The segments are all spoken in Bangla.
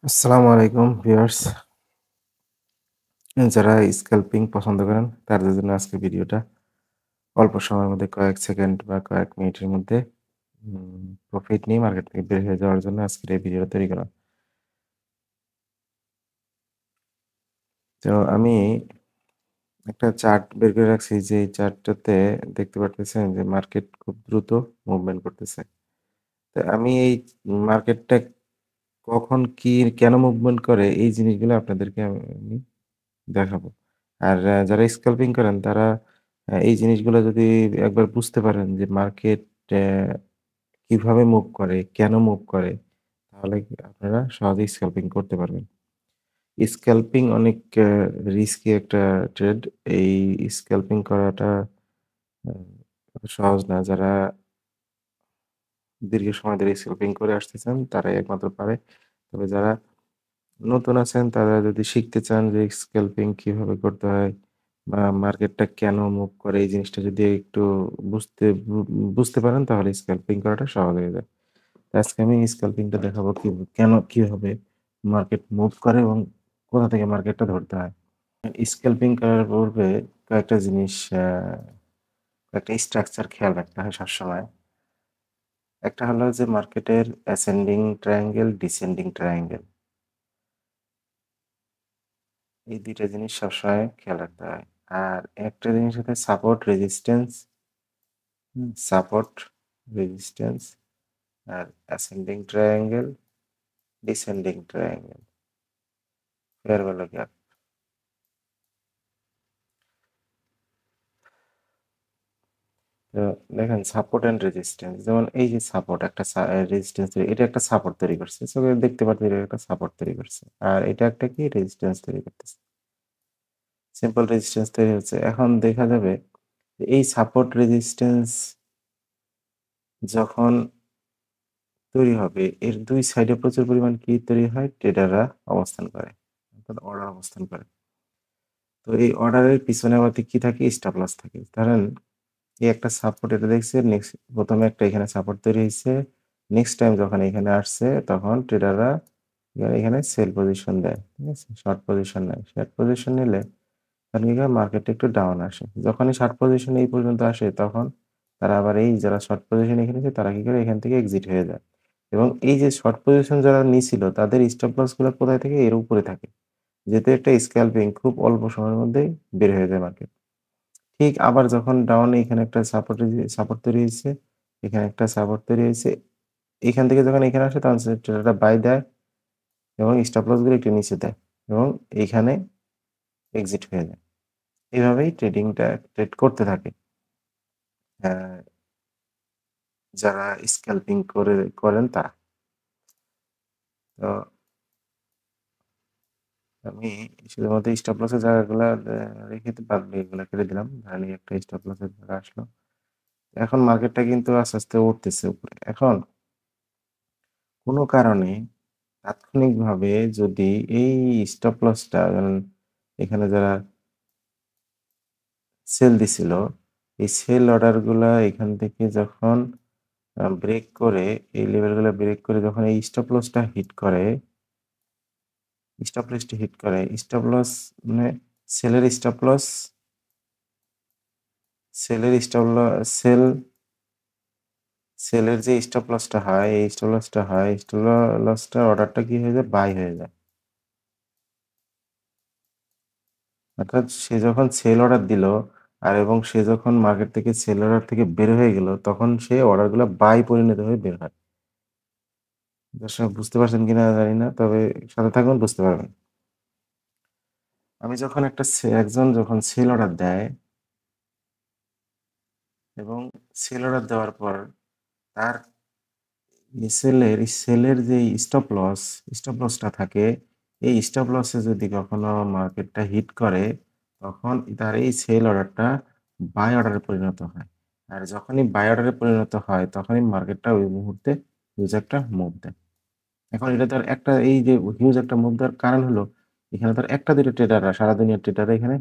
আসসালামু আলাইকুম ভিউয়ার্স। যারা স্ক্যালপিং পছন্দ করেন তাদের জন্য আজকের ভিডিওটা। অল্প সময়ের মধ্যে কয়েক সেকেন্ড বা কয়েক মিনিটের মধ্যে প্রফিট নিয়ে মার্কেট থেকে বের হয়ে যাওয়ার জন্য আজকের এই ভিডিওটা তৈরি করা। তো আমি একটা চার্ট বের করে রাখছি, যে এই চার্টটাতে দেখতে পারতেছেন যে মার্কেট খুব দ্রুত মুভমেন্ট করতেছে। তো আমি এই মার্কেটটা কখন কি কেন মুভমেন্ট করে এই জিনিসগুলো আপনাদেরকে আমি দেখাবো। আর যারা স্ক্যালপিং করেন তারা এই জিনিসগুলো যদি একবার বুঝতে পারেন যে মার্কেট অ্যা কিভাবে মুভ করে, কেন মুভ করে, তাহলে আপনারা সহজেই স্ক্যালপিং করতে পারবেন। স্ক্যালপিং অনেক রিস্কি একটা ট্রেড। এই স্ক্যালপিং করাটা আ অত সহজ না। যারা দীর্ঘ সময় ধরে স্ক্যালপিং করে আসতেছেন তারাই একমাত্র পারে। তবে যারা নতুন আছেন তারা যদি শিখতে চান যে স্ক্যালপিং কিভাবে করতে হয় বা মার্কেটটা কেন মুভ করে, এই জিনিসটা যদি একটু বুঝতে পারেন তাহলে স্ক্যালপিং করাটা সহজ হয়ে যায়। তো আজকে আমি স্ক্যালপিংটা দেখাবো কেন কিভাবে মার্কেট মুভ করে এবং কোথা থেকে মার্কেটটা ধরতে হয়। স্ক্যালপিং করার পূর্বে কয়েকটা জিনিস কয়েকটা স্ট্রাকচার খেয়াল রাখতে হয় সবসময়। একটা হলো যে মার্কেটের অ্যাসেন্ডিং ট্রায়াঙ্গেল, ডিসেন্ডিং ট্রায়াঙ্গেল। এই ২ টা জিনিস সবসময় খেয়াল রাখতে হয়। আর একটা জিনিস হচ্ছে সাপোর্ট, রেজিস্ট্যান্স, সাপোর্ট, রেজিস্ট্যান্স আর ascending triangle, descending triangle, fair value gap. তো দেখেন সাপোর্ট অ্যান্ড রেজিস্ট্যান্স, যেমন এই যে সাপোর্ট একটা রেজিস্ট্যান্স তৈরি, এটা একটা সাপোর্ট তৈরি করছে। সো দেখতে পাচ্ছেন এটা একটা সাপোর্ট তৈরি করছে। আর এটা একটা কি রেজিস্ট্যান্স তৈরি করতেছে। সিম্পল রেজিস্ট্যান্স তৈরি হচ্ছে। এখন দেখা যাবে যে এই সাপোর্ট রেজিস্ট্যান্স যখন তৈরি হবে, এর ২ সাইডে প্রচুর পরিমাণ কি তৈরি হয়? ট্রেডাররা অবস্থান করে। অর্থাৎ অর্ডার অবস্থান করে। তো এই অর্ডারের পিছনে আবার কি থাকে? স্টপ লস থাকে। ধরেন এই একটা সাপোর্ট এটা দেখছে, নেক্সট ১ম এ একটা এখানে সাপোর্ট তৈরি হইছে। নেক্সট টাইম যখন এখানে আসছে তখন ট্রেডাররা এখানে সেল পজিশন দেয়। ঠিক আছে? শর্ট পজিশন নেয়। শর্ট পজিশন নিলে তখন কি হয়? মার্কেটটা একটু ডাউন আসে। যখনই শর্ট পজিশন এই পর্যন্ত আসে তখন তারা আবার এই যারা শর্ট পজিশন এখানে নিছে তারা কি করে? এখান থেকে এক্সিট হয়ে যায়। এবং এই যে শর্ট পজিশন যারা নিছিল তাদের স্টপ লস গুলা কোথায় থাকে? এর উপরে থাকে। যেহেতু একটা স্ক্যালপিং খুব অল্প সময়ের মধ্যেই বের হয়ে যায় মার্কেট। ঠিক আবার যখন ডাউন এখানে একটা সাপোর্ট তৈরি হইছে, এখানে একটা সাপোর্ট তৈরি হইছে। এখান থেকে যখন এখানে আসে তখন ট্রেডাররা বাই দেয় এবং স্টপ লস গুলো একটু নিচে দেয় এবং এইখানে এক্সিট হয়ে যায়। এভাবেই ট্রেড করতে থাকে। অ্যা যারা স্ক্যালপিং করেন তারা। তো আমি শুধুমাত্র স্টপ লসের জায়গাগুলা রেখে বাদ বাকিগুলা কেটে দিলাম। ধরেন এই একটা স্টপ লসের জায়গা আসলো। এখন মার্কেটটা কিন্তু আস্তে, আস্তে উঠতেছে উপরে। এখন কোন কারণে তাৎক্ষণিকভাবে যদি এই স্টপ লসটা ধরেন এখানে যারা সেল দিছিল, এই সেল অর্ডার গুলা এখান থেকে যখন ব্রেক করে, এই লেভেলগুলা ব্রেক করে যখন এই স্টপ লস মানে সেলের স্টপ লস সেলের স্টপ ল সেল সেলের যে স্টপ লসটা হয়, এই স্টপ লসটার অর্ডারটা কি হয়ে যায়? বাই হয়ে যায়। অর্থাৎ সে যখন সেল অর্ডার দিল এবং সে যখন মার্কেট থেকে সেল অর্ডার থেকে বের হয়ে গেল, তখন সে অর্ডারগুলা বাই পরিণত হয়ে বের হয়। দর্শক বুঝতে পারছেন কিনা জানি না। তবে সাথে থাকুন, বুঝতে পারবেন। আমি যখন একজন যখন সেল অর্ডার দেয় এবং সেল অর্ডার দেওয়ার পর তার সেলের যে স্টপ লসটা থাকে, এই স্টপ লসে যদি কখনো মার্কেটটা হিট করে, তখন তার এই সেল অর্ডারটা বাই অর্ডারে পরিণত হয়। আর যখনই বাই অর্ডারে পরিণত হয়, তখনই মার্কেটটা ওই মুহূর্তে হিউজ একটা মুভ দেয়। এখন এটা তার একটা এই যে হিউজ একটা মুভ দেওয়ার কারণ হলো, এখানে তার ১ টা ২ টা ট্রেডাররা সারা দুনিয়ার ট্রেডাররা এখানে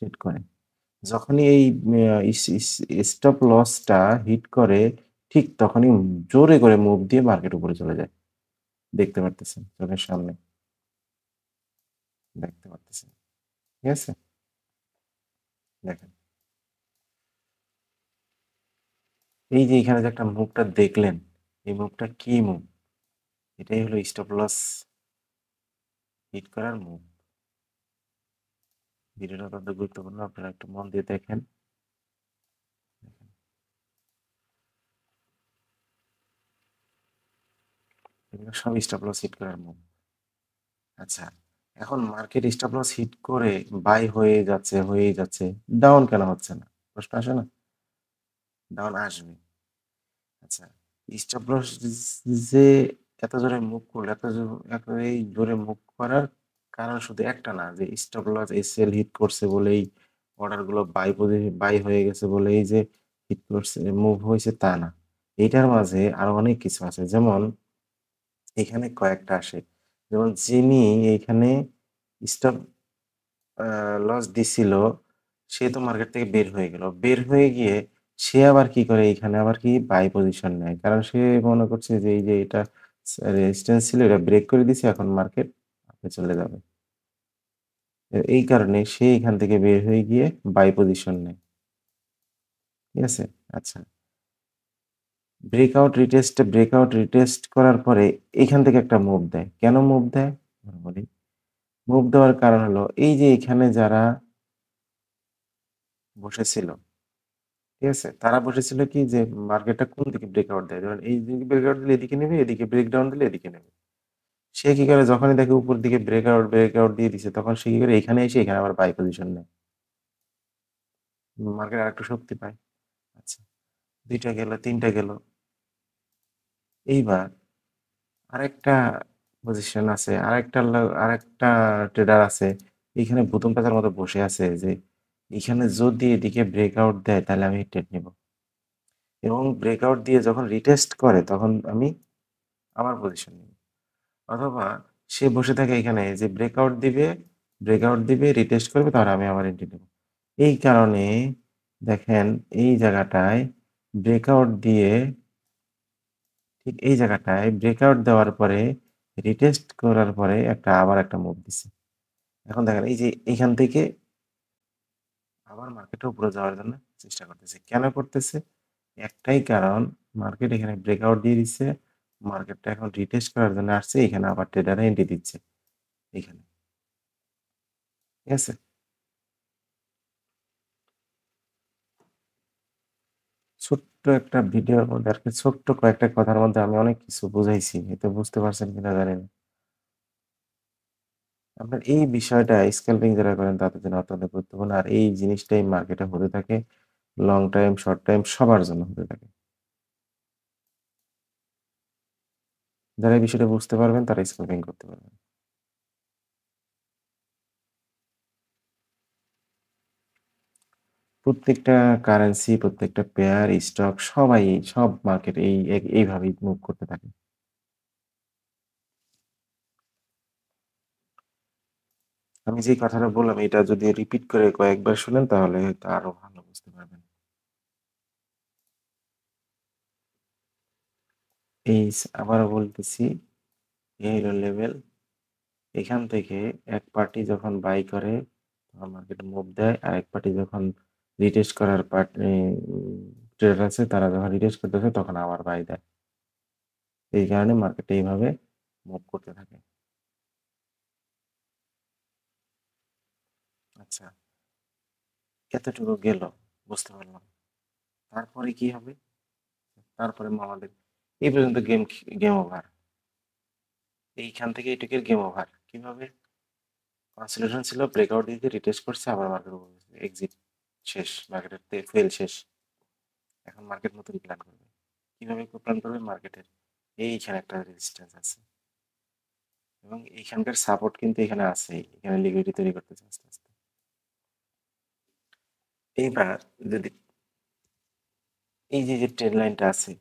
ট্রেড করে। যখনই এই আ ইস ইস স্টপ লসটা হিট করে, ঠিক তখনই জোরে করে মুভ দিয়ে মার্কেট উপরে চলে যায়। দেখতে পারতেছেন চোখের সামনে দেখতে পারতেছেন। ঠিক আছে? দেখেন। এই যে এখানে যে একটা মুভটা দেখলেন, এই মুভটা কি মুভ? এটাই হলো স্টপ লস হিট করার মুভ। ভিডিওটা অত্যন্ত গুরুত্বপূর্ণ, আপনারা একটু মন দিয়ে দেখেন। এগুলো সব স্টপ লস হিট করার মুভ। আচ্ছা, এখন মার্কেট স্টপ লস হিট করে বাই হয়েই যাচ্ছে, ডাউন কেন হচ্ছে না? প্রশ্ন আসে না? ডাউন আসবে। আচ্ছা, স্টপ লস যে এত জোরে মুভ করলো, এত এই জোরে মুভ করার কারণ শুধু একটা না যে স্টপ লস এসএল হিট করছে বলেই অর্ডার গুলো বাই হয়ে গেছে বলেই যে হিট করছে মুভ হয়েছে তা না। এটার মাঝে আরো অনেক কিছু আছে, যেমন এখানে কয়েকটা আসে, যেমন যিনি এইখানে স্টপ লস দিছিল সে তো মার্কেট থেকে বের হয়ে গেল, বের হয়ে গিয়ে সে আবার কি করে, এখানে আবার কি বাই পজিশন নেয়, কারণ সে মনে করছে যে এই যে এটা রেজিস্ট্যান্স ছিল, এটা ব্রেক করে দিছে, এখন মার্কেট আপনি চলে যাবে। এই কারণে সে এখান থেকে বের হয়ে গিয়ে বাই পজিশন নেয়। ঠিক আছে? আচ্ছা, ব্রেকআউট রিটেস্ট করার পরে এখান থেকে একটা মুভ দেয়। কেন মুভ দেয়? বলি, মুভ দেওয়ার কারণ হলো এই যে এখানে যারা বসেছিল, ঠিক আছে? তারা বসেছিল কি যে মার্কেটটা কোন দিকে ব্রেকআউট দেয়। ধরেন এই দিকে ব্রেকআউট দিলে এদিকে নেবে, এদিকে ব্রেকডাউন দিলে এদিকে নেবে। সে কি করে, যখনই দেখে উপর দিকে ব্রেকআউট দিয়ে দিছে, তখন সে কি করে এখানে এসে এখানে আবার বাই পজিশন নেয়। মার্কেট আরেকটু শক্তি পায়। আচ্ছা, ২ টা গেল, ৩ টা গেল। এইবার আরেকটা পজিশন আছে, আরেকটা ট্রেডার আছে। এখানে ভুতুম প্যাঁচার মতো বসে আছে যে এখানে যদি এদিকে ব্রেকআউট দেয় তাহলে আমি ট্রেড নিব। এবং ব্রেকআউট দিয়ে যখন রিটেস্ট করে তখন আমি আমার পজিশন নিব। অথবা সে বসে থাকে এখানে যে ব্রেকআউট দিবে, রিটেস্ট করবে, তাহলে আমি আমার এন্ট্রি নেব। এই কারণে দেখেন এই জায়গাটায় ব্রেকআউট দিয়ে ঠিক এই জায়গাটায় ব্রেকআউট দেওয়ার পরে রিটেস্ট করার পরে আবার একটা মুভ দিছে। এখন দেখেন এই যে এইখান থেকে আবার মার্কেটের উপরে যাওয়ার জন্য চেষ্টা করতেছে। কেন করতেছে? একটাই কারণ, মার্কেট এখানে ব্রেকআউট দিয়ে দিচ্ছে, মার্কেটটা এখন রিটেস্ট করার জন্য আসছে, এখানে আবার ট্রেডাররা এন্ট্রি দিচ্ছে এখানে। ঠিক আছে? ছোট্ট একটা ভিডিওর মধ্যে আরকি ছোট্ট কয়েকটা কথার মধ্যে আমি অনেক কিছু বুঝাইছি। এতে বুঝতে পারছেন কিনা জানি না। আপনার এই বিষয়টা স্ক্যালপিং যারা করেন তাদের জন্য অত্যন্ত গুরুত্বপূর্ণ। আর এই জিনিসটাই মার্কেটে হতে থাকে। লং টাইম, শর্ট টাইম সবার জন্য হতে থাকে। যারা এই বিষয়টা বুঝতে পারবেন তারা স্ক্যালপিং করতে পারবেন। প্রত্যেকটা কারেন্সি, প্রত্যেকটা পেয়ার, স্টক সব মার্কেট এইভাবেই মুভ করতে থাকে। আমি যে কথাটা বললাম এটা যদি রিপিট করে কয়েকবার শুনেন তাহলে হয়তো আরো ভালো বুঝতে পারবেন। আবারও বলতেছি, এই হলো লেভেল। এখান থেকে এক পার্টি যখন বাই করে তখন মার্কেটে মুভ দেয়, আর এক পার্টি যখন রিটেস্ট করার ট্রেডার আছে তারা যখন রিটেস্ট করতেছে তখন আবার বাই দেয়। এই কারণে মার্কেটে এইভাবে মুভ করতে থাকে। আচ্ছা, এতটুকু গেল, বুঝতে পারলাম। তারপরে কি হবে? তারপরে আমাদের এই পর্যন্ত গেম ওভার। এইখান থেকে এইটুকের গেম ওভার। কিভাবে? কনসোলিডেশন ছিল, ব্রেকআউট দিয়ে রিটেস্ট করছে, আবার মার্কেট এক্সিট শেষ, মার্কেটের ফেল শেষ। এখন মার্কেট নতুন প্ল্যান করবে। কিভাবে প্ল্যান করবে? মার্কেটের এইখানে একটা রেজিস্ট্যান্স আছে এবং এইখানকার সাপোর্ট কিন্তু এখানে আছে, এখানে লিকুইডিটি তৈরি করতেছে আস্তে আস্তে। এইবার যদি এই যে ট্রেড লাইনটা আছে,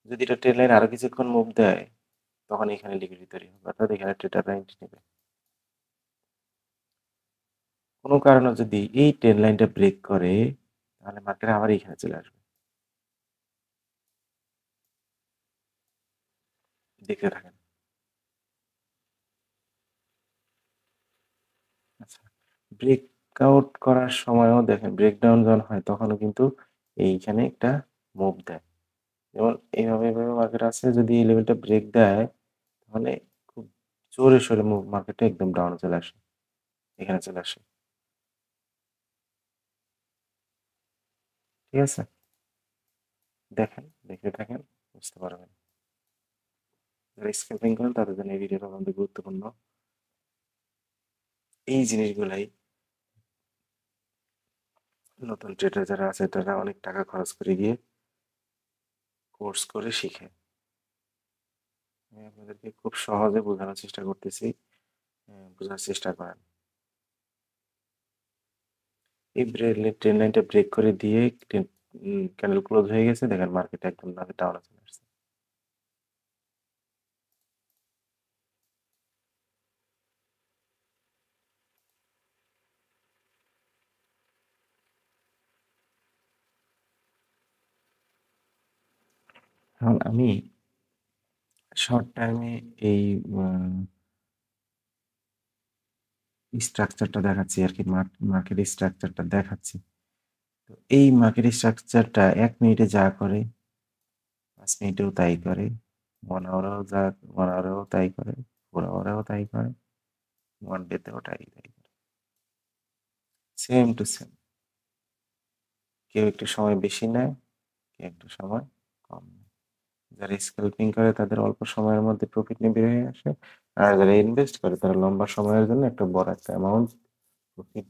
যদি এটা ট্রেড লাইন আরো কিছুক্ষণ মুভ দেয় তখন এখানে লিকুইডিটি তৈরি হবে, অর্থাৎ এখানে ট্রেডাররা এন্ট্রি নেবে। কোনো কারণে যদি এই ট্রেড লাইনটা ব্রেক করে তাহলে মার্কেট আবার এখানে চলে আসবে। দেখতে থাকেন। আচ্ছা, ব্রেকআউট করার সময়ও দেখেন ব্রেকডাউন যখন হয় তখনও কিন্তু এইখানে একটা মুভ দেয়। যেমন এইভাবে মার্কেট আছে, যদি এই লেভেলটা ব্রেক দেয় তাহলে খুব জোরে সোরে মুভ মার্কেটে একদম ডাউনে চলে আসে, এখানে চলে আসে। ঠিক আছে, দেখেন, দেখতে থাকেন, বুঝতে পারবেন। যারা স্ক্যালপিং করেন তাদের জন্য এই ভিডিওটা আমাদের গুরুত্বপূর্ণ। এই জিনিসগুলাই নতুন ট্রেডার যারা আছে তারা অনেক টাকা খরচ করে গিয়ে কোর্স করে শিখে। আমি আপনাদেরকে খুব সহজে বোঝানোর চেষ্টা করতেছি, বোঝার চেষ্টা করেন। এই ট্রেন লাইনটা ব্রেক করে দিয়ে ক্যান্ডেল ক্লোজ হয়ে গেছে, দেখেন মার্কেট একদম ডাউনে চলে আসছে। এখন আমি শর্ট টাইমে এই স্ট্রাকচারটা দেখাচ্ছি আর কি, মার্কেট স্ট্রাকচারটা দেখাচ্ছি। তো এই মার্কেট স্ট্রাকচারটা 1 মিনিটে যা করে 5 মিনিটেও তাই করে, 1 আওয়ারেও তাই করে, 4 আওয়ারেও তাই করে, 1 ডেতেও তাই করে, সেম টু সেম। কেউ একটু সময় বেশি নেয়, কেউ একটু সময় কম নেয়। যারা স্ক্যালপিং করে তাদের অল্প সময়ের মধ্যে প্রফিট নিয়ে বের হয়ে আসে, আর যারা ইনভেস্ট করে তারা লম্বা সময়ের জন্য একটা বড় একটা অ্যামাউন্ট প্রফিট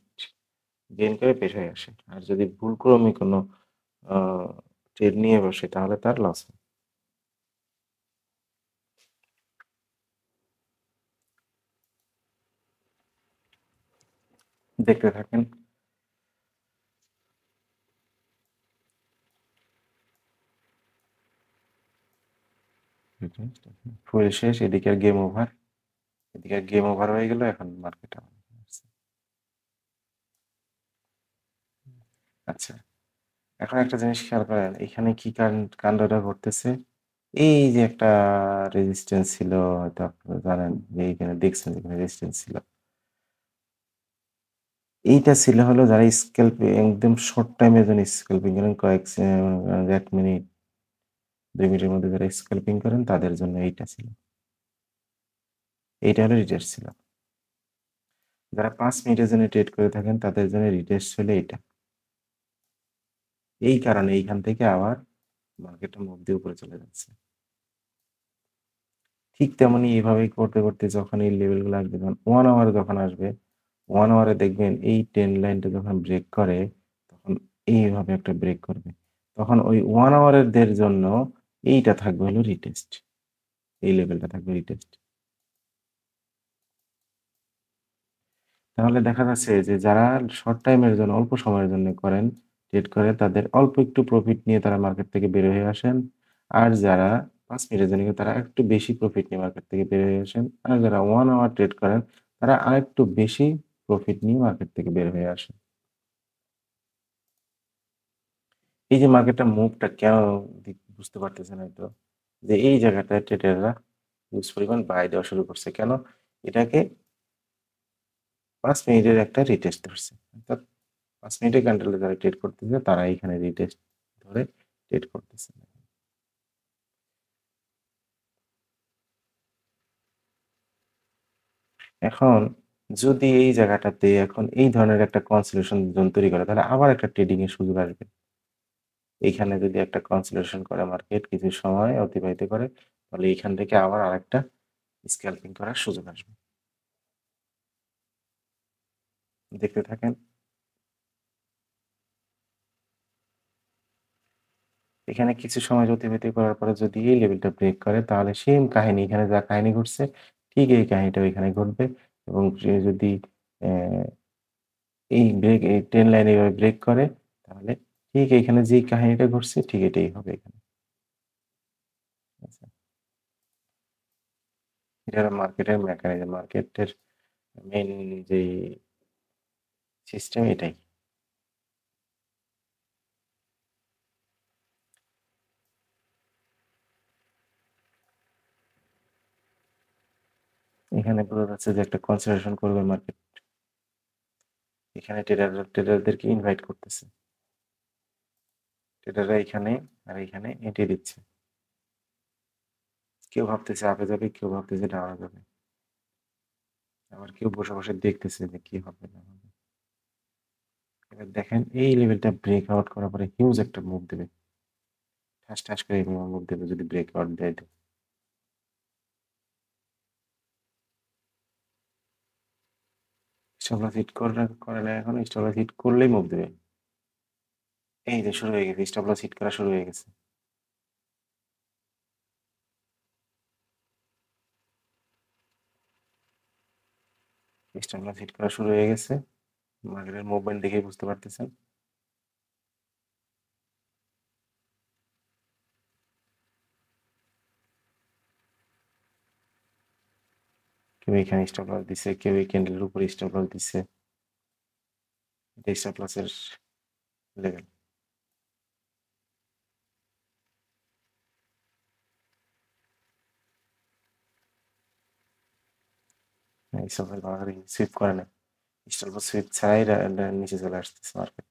গেইন করে বের হয়ে আসে। আর যদি ভুলক্রমে কোনো ট্রেড নিয়ে বসে তাহলে তার লস হয়। দেখতে থাকেন। ফুল শেষ, এদিকে আর গেম ওভার, এদিকে আর গেম ওভার হয়ে গেল, এখন মার্কেট। আচ্ছা, এখন একটা জিনিস খেয়াল করেন, এখানে কি কাণ্ডটা ঘটতেছে। এই যে একটা রেজিস্ট্যান্স ছিল, হয়তো আপনারা জানেন যে এইখানে দেখছেন এখানে রেজিস্ট্যান্স ছিল। এইটা ছিল হলো যারা স্ক্যাল্পিং একদম শর্ট টাইমের জন্য স্ক্যাল্পিং করেন, 1 মিনিট 2 মিনিটের মধ্যে যারা স্ক্যাল্পিং করেন তাদের জন্য এইটা ছিল, এইটা হলো রিটেস্ট ছিল। যারা 5 মিনিটের জন্য ট্রেড করে থাকেন তাদের জন্য রিটেস্ট হলো এইটা। এই কারণে এইখান থেকে আবার মার্কেটটা মুভ দিয়ে উপরে চলে যাচ্ছে। ঠিক তেমনি এইভাবেই করতে করতে যখন এই লেভেলগুলো আসবে, যখন 1 আওয়ারে যখন আসবে, 1 আওয়ারে দেখবেন এই ট্রেন্ড লাইনটা যখন ব্রেক করে তখন এইভাবে একটা ব্রেক করবে। তখন ওই 1 আওয়ারের দের জন্য এইটা থাকবে হলো রিটেস্ট। এই লেভেলটা থাকবে রিটেস্ট। তাহলে দেখা যাচ্ছে যে যারা শর্ট টাইমের জন্য অল্প সময়ের জন্য করেন, ট্রেড করে, তাদের অল্প একটু প্রফিট নিয়ে তারা মার্কেট থেকে বের হয়ে আসেন। আর যারা 5 মিনিটের জন্য তারা একটু বেশি প্রফিট নিয়ে মার্কেট থেকে বের হয়ে আসেন। আর যারা 1 আওয়ার ট্রেড করেন তারা আরেকটু বেশি প্রফিট নিয়ে মার্কেট থেকে বের হয়ে আসেন। এই যে মার্কেটটা মুভটা কেন বুঝতে পারতেছেন হয়তো, যে এই জায়গাটায় ট্রেডাররা হিউজ পরিমাণ বাই দেওয়া শুরু করছে। কেন? এটাকে 5 মিনিটের একটা রিটেস্ট ধরছে। অর্থাৎ 5 মিনিটের ক্যান্ডেলে যারা ট্রেড করতেছে তারা এখানে রিটেস্ট ধরে ট্রেড করতেছে। এখন যদি এই জায়গাটাতে এখন এই ধরনের একটা কনসোলিডেশন জোন তৈরি করে তাহলে আবার একটা ট্রেডিং এর সুযোগ আসবে। এইখানে যদি একটা কনসোলিডেশন করে মার্কেট কিছু সময় অতিবাহিত করে তাহলে এইখান থেকে আবার আরেকটা স্ক্যালপিং করার সুযোগ আসবে। দেখতে থাকেন। এখানে কিছু সময় অতিবাহিত করার পরে যদি এই লেভেলটা ব্রেক করে তাহলে সেম কাহিনী, এখানে যা কাহিনী ঘটছে ঠিক এই কাহিনীটাও এখানে ঘটবে। এবং সে যদি এই ট্রেন লাইন এভাবে ব্রেক করে তাহলে ঠিক এইখানে যেই কাহিনীটা ঘটছে ঠিক এটাই হবে এখানে। আচ্ছা, এটা হলো মার্কেটের মেকানিজম, মার্কেটের মেইন যে সিস্টেম এটাই। এখানে বোঝা যাচ্ছে যে একটা কনসিডারেশন করবে মার্কেট। এখানে ট্রেডারদেরকে ইনভাইট করতেছে, ট্রেডাররা এখানে আর এখানে এন্ট্রি দিচ্ছে। কেউ ভাবতেছে আপে যাবে, কেউ ভাবতেছে ডাউনে যাবে, আবার কেউ বসে বসে দেখতেছে যে কি হবে না হবে। এবার দেখেন এই লেভেলটা ব্রেক আউট করার পরে হিউজ একটা মুভ দেবে, ঠাস ঠাস করে মুভ দেবে যদি ব্রেক আউট দেয় তো। স্টপ লস হিট করে না, এখন স্টপ লস হিট করলেই মুভ দেবে। এই যে শুরু হয়ে গেছে, স্টপ লস হিট করা শুরু হয়ে গেছে। স্টপ লস হিট করা শুরু হয়ে গেছে, মার্কেটের মুভমেন্ট দেখেই বুঝতে পারতেছেন। কেউ এখানে স্টপ লস দিছে, কেউ এই ক্যান্ডেলের উপরে স্টপ লস দিছে। এটা স্টপ লসের লেভেল। স্টপ লস ভালো করে সুইপ করে না, স্টপ লস সুইপ ছাড়াই নিচে চলে আসতেছে মার্কেট।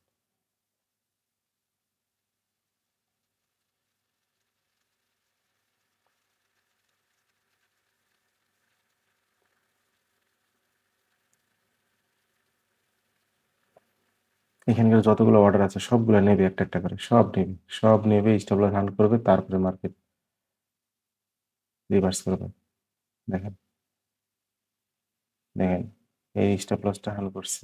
এখানকার যতগুলো অর্ডার আছে সবগুলো নেবে একটা একটা করে, সব নেবে স্টপ লস হান্ট করবে, তারপরে মার্কেট রিভার্স করবে। দেখেন দেখেন এই স্টপ লসটা হান্ট করছে।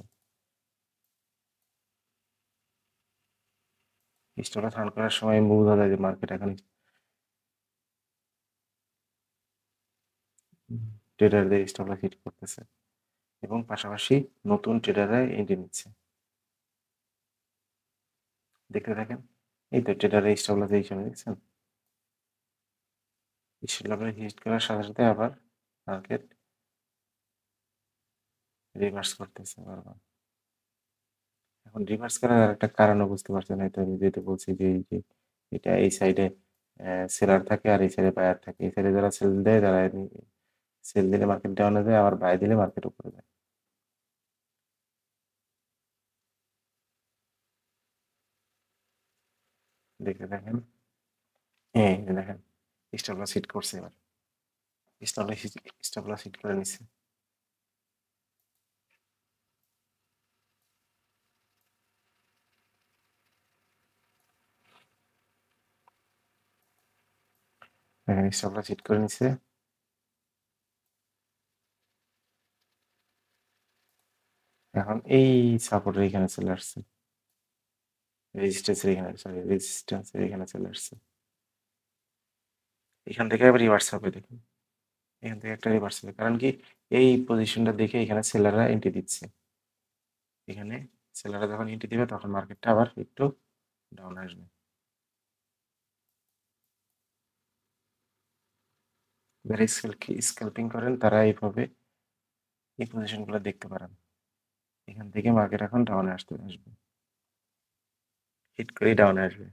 স্টপ লস হান্ট করার সময় বোঝা যায় যে মার্কেট এখন ট্রেডারদের স্টপ লস হিট করতেছে এবং পাশাপাশি নতুন ট্রেডাররা এন্ট্রি নিচ্ছে। দেখতে থাকেন, এই তো ট্রেডারের স্টপ লস এই সময় দেখছেন, স্টপ লস হিট করার সাথে সাথে আবার মার্কেট রিভার্স করতেছে বারবার। এখন রিভার্স করার আর একটা কারণও বুঝতে পারছেন, হয়তো আমি যেটা বলছি যে এই যে এটা এই সাইডে সেলার থাকে আর এই সাইডে বায়ার থাকে। এই সাইডে যারা সেল দেয় তারা সেল দিলে মার্কেট ডাউনে যায়, আবার বাই দিলে মার্কেট উপরে যায়। দেখে দেখেন, এই যে দেখেন স্টপ লস হিট করছে এবার, স্টপ লস হিট করে নিচ্ছে। দেখেন স্টপ লস হিট করে নিচ্ছে। এখন এই সাপোর্টের এখানে চলে আসছে, রেজিস্ট্যান্সের এখানে, সরি রেজিস্ট্যান্সের এখানে চলে আসছে। এখান থেকে আবার রিভার্স হবে দেখুন, এখান থেকে একটা রিভার্স হবে, কারণ কি এই পজিশনটা দেখে এখানে সেলাররা এন্ট্রি দিচ্ছে। এখানে সেলাররা যখন এন্ট্রি দিবে তখন মার্কেটটা আবার একটু ডাউন আসবে। যারা স্ক্যাল্পিং করেন তারা এইভাবে এই পজিশনগুলো দেখতে পারেন। এখান থেকে মার্কেট এখন ডাউনে আসবে, হিট করেই ডাউনে আসবে।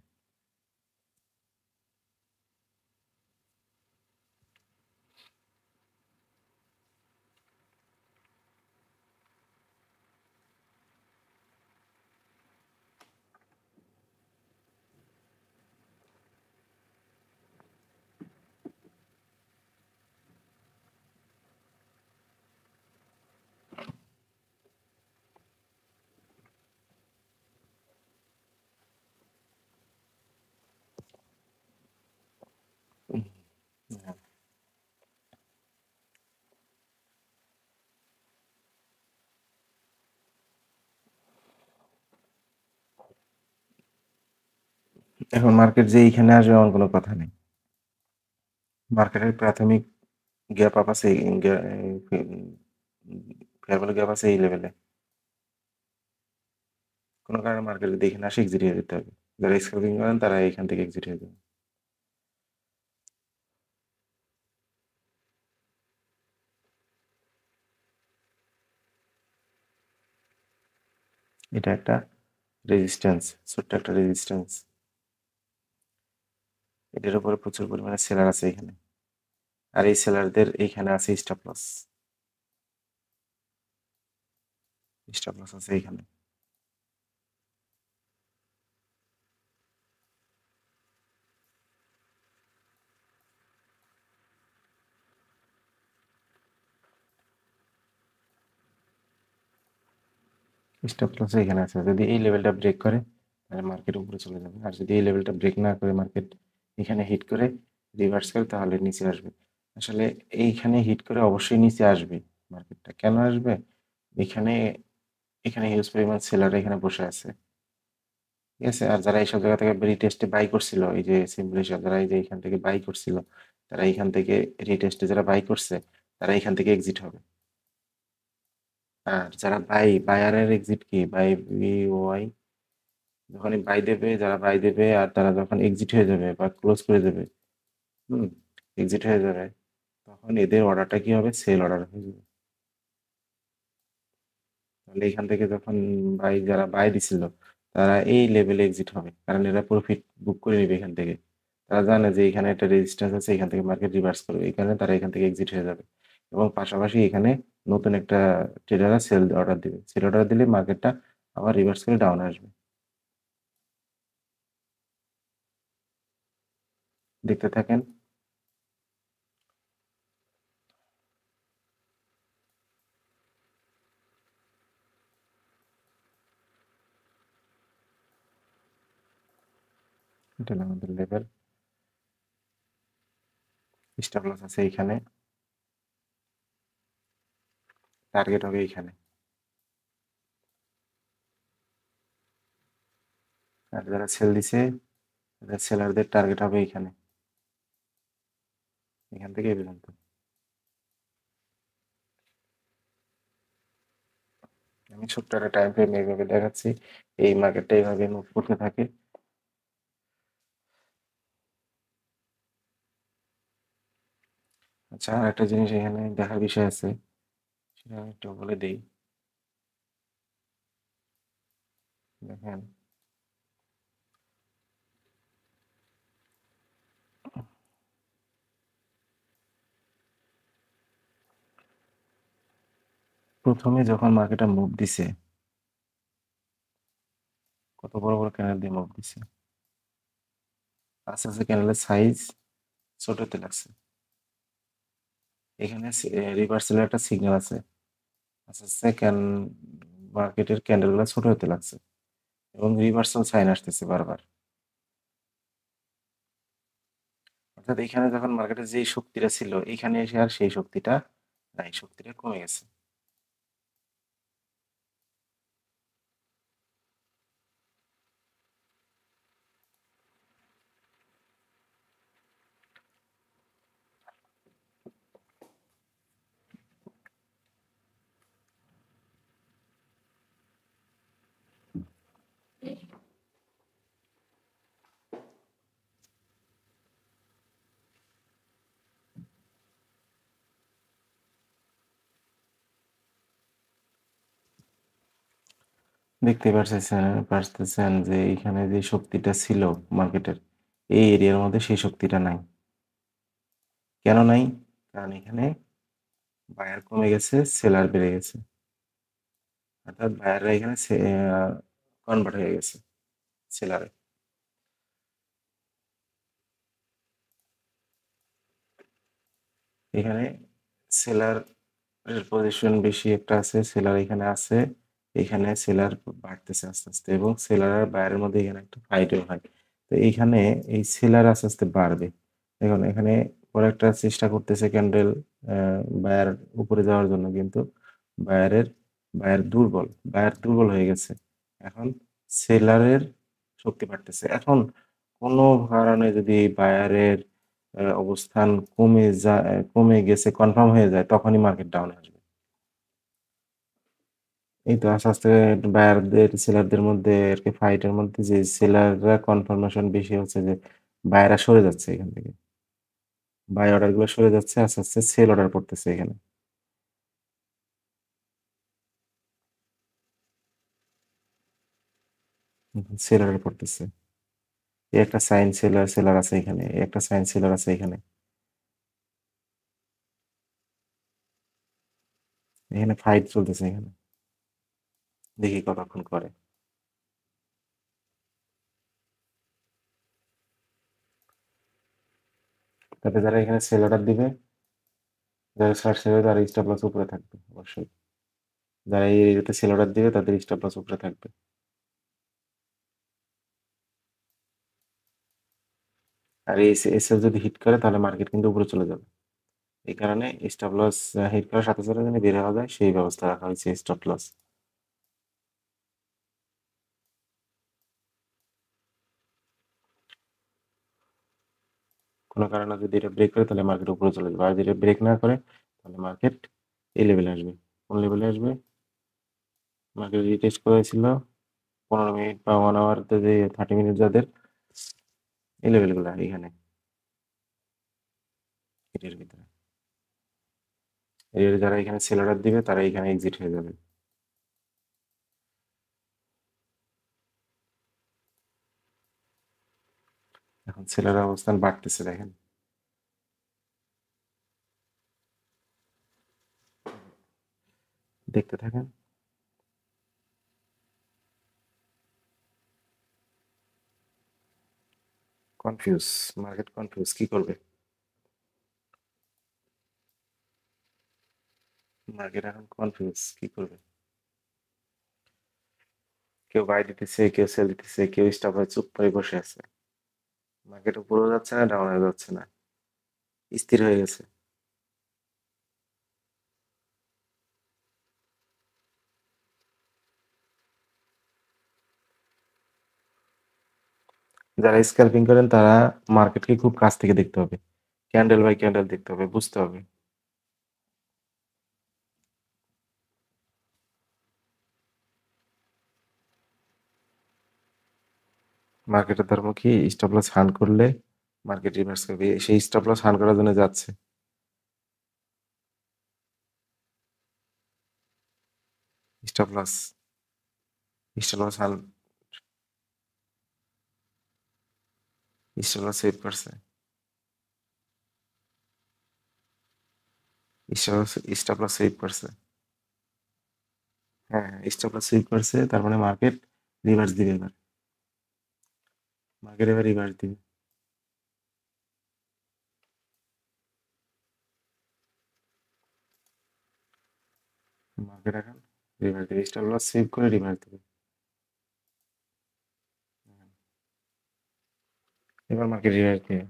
হ্যাঁ। এখন মার্কেট যে এইখানে আসবে এমন কোনো কথা নেই। মার্কেটের প্রাথমিক গ্যাপ আপ আছে, ফেয়ার ভ্যালু গ্যাপ আছে এই লেভেলে। কোনো কারণে মার্কেট যদি এখানে আসে এক্সিট হয়ে যেতে হবে। যারা স্ক্যাল্পিং করেন তারা এখান থেকে এক্সিট হয়ে যাবে। এটা একটা রেজিস্ট্যান্স, ছোট্ট একটা রেজিস্ট্যান্স। এটার উপরে প্রচুর পরিমাণে সেলার আছে এখানে, আর এই সেলারদের এইখানে আছে স্টপ লস। স্টপ লস আছে এখানে। স্টপ লস এখানে আছে। যদি এই লেভেলটা ব্রেক করে তাহলে মার্কেট উপরে চলে যাবে, আর যদি এই লেভেলটা ব্রেক না করে মার্কেট এখানে হিট করে রিভার্স করে তাহলে নিচে আসবে। আসলে এইখানে হিট করে অবশ্যই নিচে আসবে মার্কেটটা। কেন আসবে? এখানে এখানে হিউজ পরিমাণ সেলার এখানে বসে আছে, ঠিক আছে? আর যারা এইসব জায়গা থেকে রিটেস্টে বাই করছিল, এই যে সিম্পলি যারা এই যে এখান থেকে বাই করছিল, তারা এইখান থেকে রিটেস্টে যারা বাই করছে তারা এখান থেকে এক্সিট হবে। আর যারা বায়ারের এক্সিট কি বাই ওয়াই, যখনই বাই দেবে, যারা বাই দেবে আর তারা যখন এক্সিট হয়ে যাবে বা ক্লোজ করে দেবে, হুম, এক্সিট হয়ে যাবে, তখন এদের অর্ডারটা কি হবে? সেল অর্ডার হয়ে যাবে। তাহলে এখান থেকে যখন যারা বাই দিছিল তারা এই লেভেলে এক্সিট হবে, কারণ এরা প্রফিট বুক করে নেবে এখান থেকে। তারা জানে যে এখানে একটা রেজিস্ট্যান্স আছে, এখান থেকে মার্কেট রিভার্স করবে, এই কারণে তারা এখান থেকে এক্সিট হয়ে যাবে। এবং পাশাপাশি এখানে নতুন একটা ট্রেডাররা সেল অর্ডার দিবে, সেল অর্ডার দিলে মার্কেটটা আবার রিভার্স করে ডাউন আসবে। দেখতে থাকেন। এটা হলো আমাদের লেভেল। স্টপ লস আছে এইখানে, টার্গেট হবে এইখানে। আর যারা সেল দিছে তাদের সেলারদের টার্গেট হবে এইখানে, এখান থেকে এই পর্যন্ত। আমি ছোট্ট একটা টাইম ফ্রেম এইভাবে দেখাচ্ছি, এই মার্কেটটা এইভাবে মুভ করতে থাকে। আচ্ছা, আর একটা জিনিস এখানে দেখার বিষয় আছে, সেটা আমি একটু বলে দিই। দেখেন, প্রথমে যখন মার্কেটটা মুভ দিছে, কত বড় বড় ক্যান্ডেল দিয়ে মুভ দিছে, আস্তে আস্তে ক্যান্ডেলের সাইজ ছোট হতে লাগছে। এখানে রিভার্সালের একটা সিগন্যাল আছে, আস্তে আস্তে মার্কেটের ক্যান্ডেলগুলো ছোট হতে লাগছে এবং রিভার্সাল সাইন আসতেছে বারবার। অর্থাৎ এখানে যখন মার্কেটে যেই শক্তিটা ছিল, এখানে এসে আর সেই শক্তিটা নাই, শক্তিটা কমে গেছে। দেখতে পারতেছেন যে এইখানে যে শক্তিটা ছিল মার্কেটের, এই এরিয়ার মধ্যে সেই শক্তিটা নাই। কেন নাই? কারণ এখানে বায়ার কমে গেছে, সেলার বেড়ে গেছে। অর্থাৎ বায়াররা এখানে কনভার্ট হয়ে গেছে সেলারে। এখানে সেলার এর পজিশন বেশি একটা আছে, সেলার এখানে আছে, এখানে সেলার বাড়তেছে আস্তে আস্তে এবং সেলার আর বায়ারের মধ্যে এখানে একটা ফাইটও হয়। তো এইখানে এই সেলার আস্তে আস্তে বাড়বে। দেখুন এখানে পরে একটা চেষ্টা করতেছে ক্যান্ডেল বায়ার উপরে যাওয়ার জন্য, কিন্তু বায়ারের বায়ার দুর্বল হয়ে গেছে। এখন সেলারের শক্তি বাড়তেছে। এখন কোনো কারণে যদি বায়ারের অবস্থান কমে গেছে কনফার্ম হয়ে যায়, তখনই মার্কেট ডাউন আসবে। এই তো আস্তে আস্তে বায়ারদের সেলারদের মধ্যে আরকি ফাইটের মধ্যে যে সেলাররা কনফার্মেশন বেশি হচ্ছে যে বায়াররা সরে যাচ্ছে এখান থেকে। বাই অর্ডার গুলো সরে যাচ্ছে, আস্তে আস্তে সেল অর্ডার পড়তেছে এখানে। সেল অর্ডার পড়তেছে। এই একটা সাইন সেলার আছে এখানে, এই একটা সাইন সেলার আছে এখানে। এখানে ফাইট চলতেছে এখানে। দেখি কতক্ষণ করে। তাতে যারা এখানে সেল অর্ডার দিবে, যারা শর্ট সেল হবে তার স্টপ লস উপরে থাকবে অবশ্যই। যারা এই এরিয়াতে সেল অর্ডার দিবে তাদের স্টপ লস উপরে থাকবে। আর এই সেল যদি হিট করে তাহলে মার্কেট কিন্তু উপরে চলে যাবে। এই কারণে স্টপ লস হিট করার সাথে সাথে যেন বের হওয়া যায় সেই ব্যবস্থা রাখা হয়েছে স্টপ লস। কোনো কারণে যদি এটা ব্রেক করে তাহলে মার্কেট উপরে চলে যাবে, আর যদি ব্রেক না করে তাহলে মার্কেট এই লেভেলে আসবে। কোন লেভেলে আসবে? মার্কেট রিটেস্ট করেছিল 15 মিনিট বা 1 আওয়ার, যে 30 মিনিট যাদের, এই লেভেলগুলো এখানে এটার ভিতরে এর যারা এখানে সেল অর্ডার দিবে তারা এখানে এক্সিট হয়ে যাবে। এখন সেলের অবস্থান বাড়তেছে দেখেন। দেখতে থাকেন। কনফিউজ, মার্কেট কনফিউজ, কি করবে? মার্কেট এখন কনফিউজ, কি করবে? কেউ বাই দিতেছে, কেউ সেল দিতেছে, কেউ স্টপ হয়ে চুপ করে বসে আছে। মার্কেট উপরেও যাচ্ছে না, ডাউন হয়ে যাচ্ছে না, স্থির হয়ে গেছে। যারা স্ক্যালপিং করেন তারা মার্কেটকে খুব কাছ থেকে দেখতে হবে, ক্যান্ডেল বাই ক্যান্ডেল দেখতে হবে, বুঝতে হবে। মার্কেটের ধর্ম কি? স্টপ লস হান্ট করলে মার্কেট রিভার্স করবে, সেই স্টপ লস হান্ট করার জন্য যাচ্ছে। Stop loss, stop loss hunt, stop loss save করছে, স্টপ লস সেভ করছে। হ্যাঁ, স্টপ লস সেভ করছে, তার মানে মার্কেট রিভার্স দিবে এবার। মার্কেট এবার রিভার্স দিবে। মার্কেট এখন রিভার্স দিবে, স্টপ লস সেভ করে রিভার্স দিবে। এবার মার্কেট রিভার্স দিবে।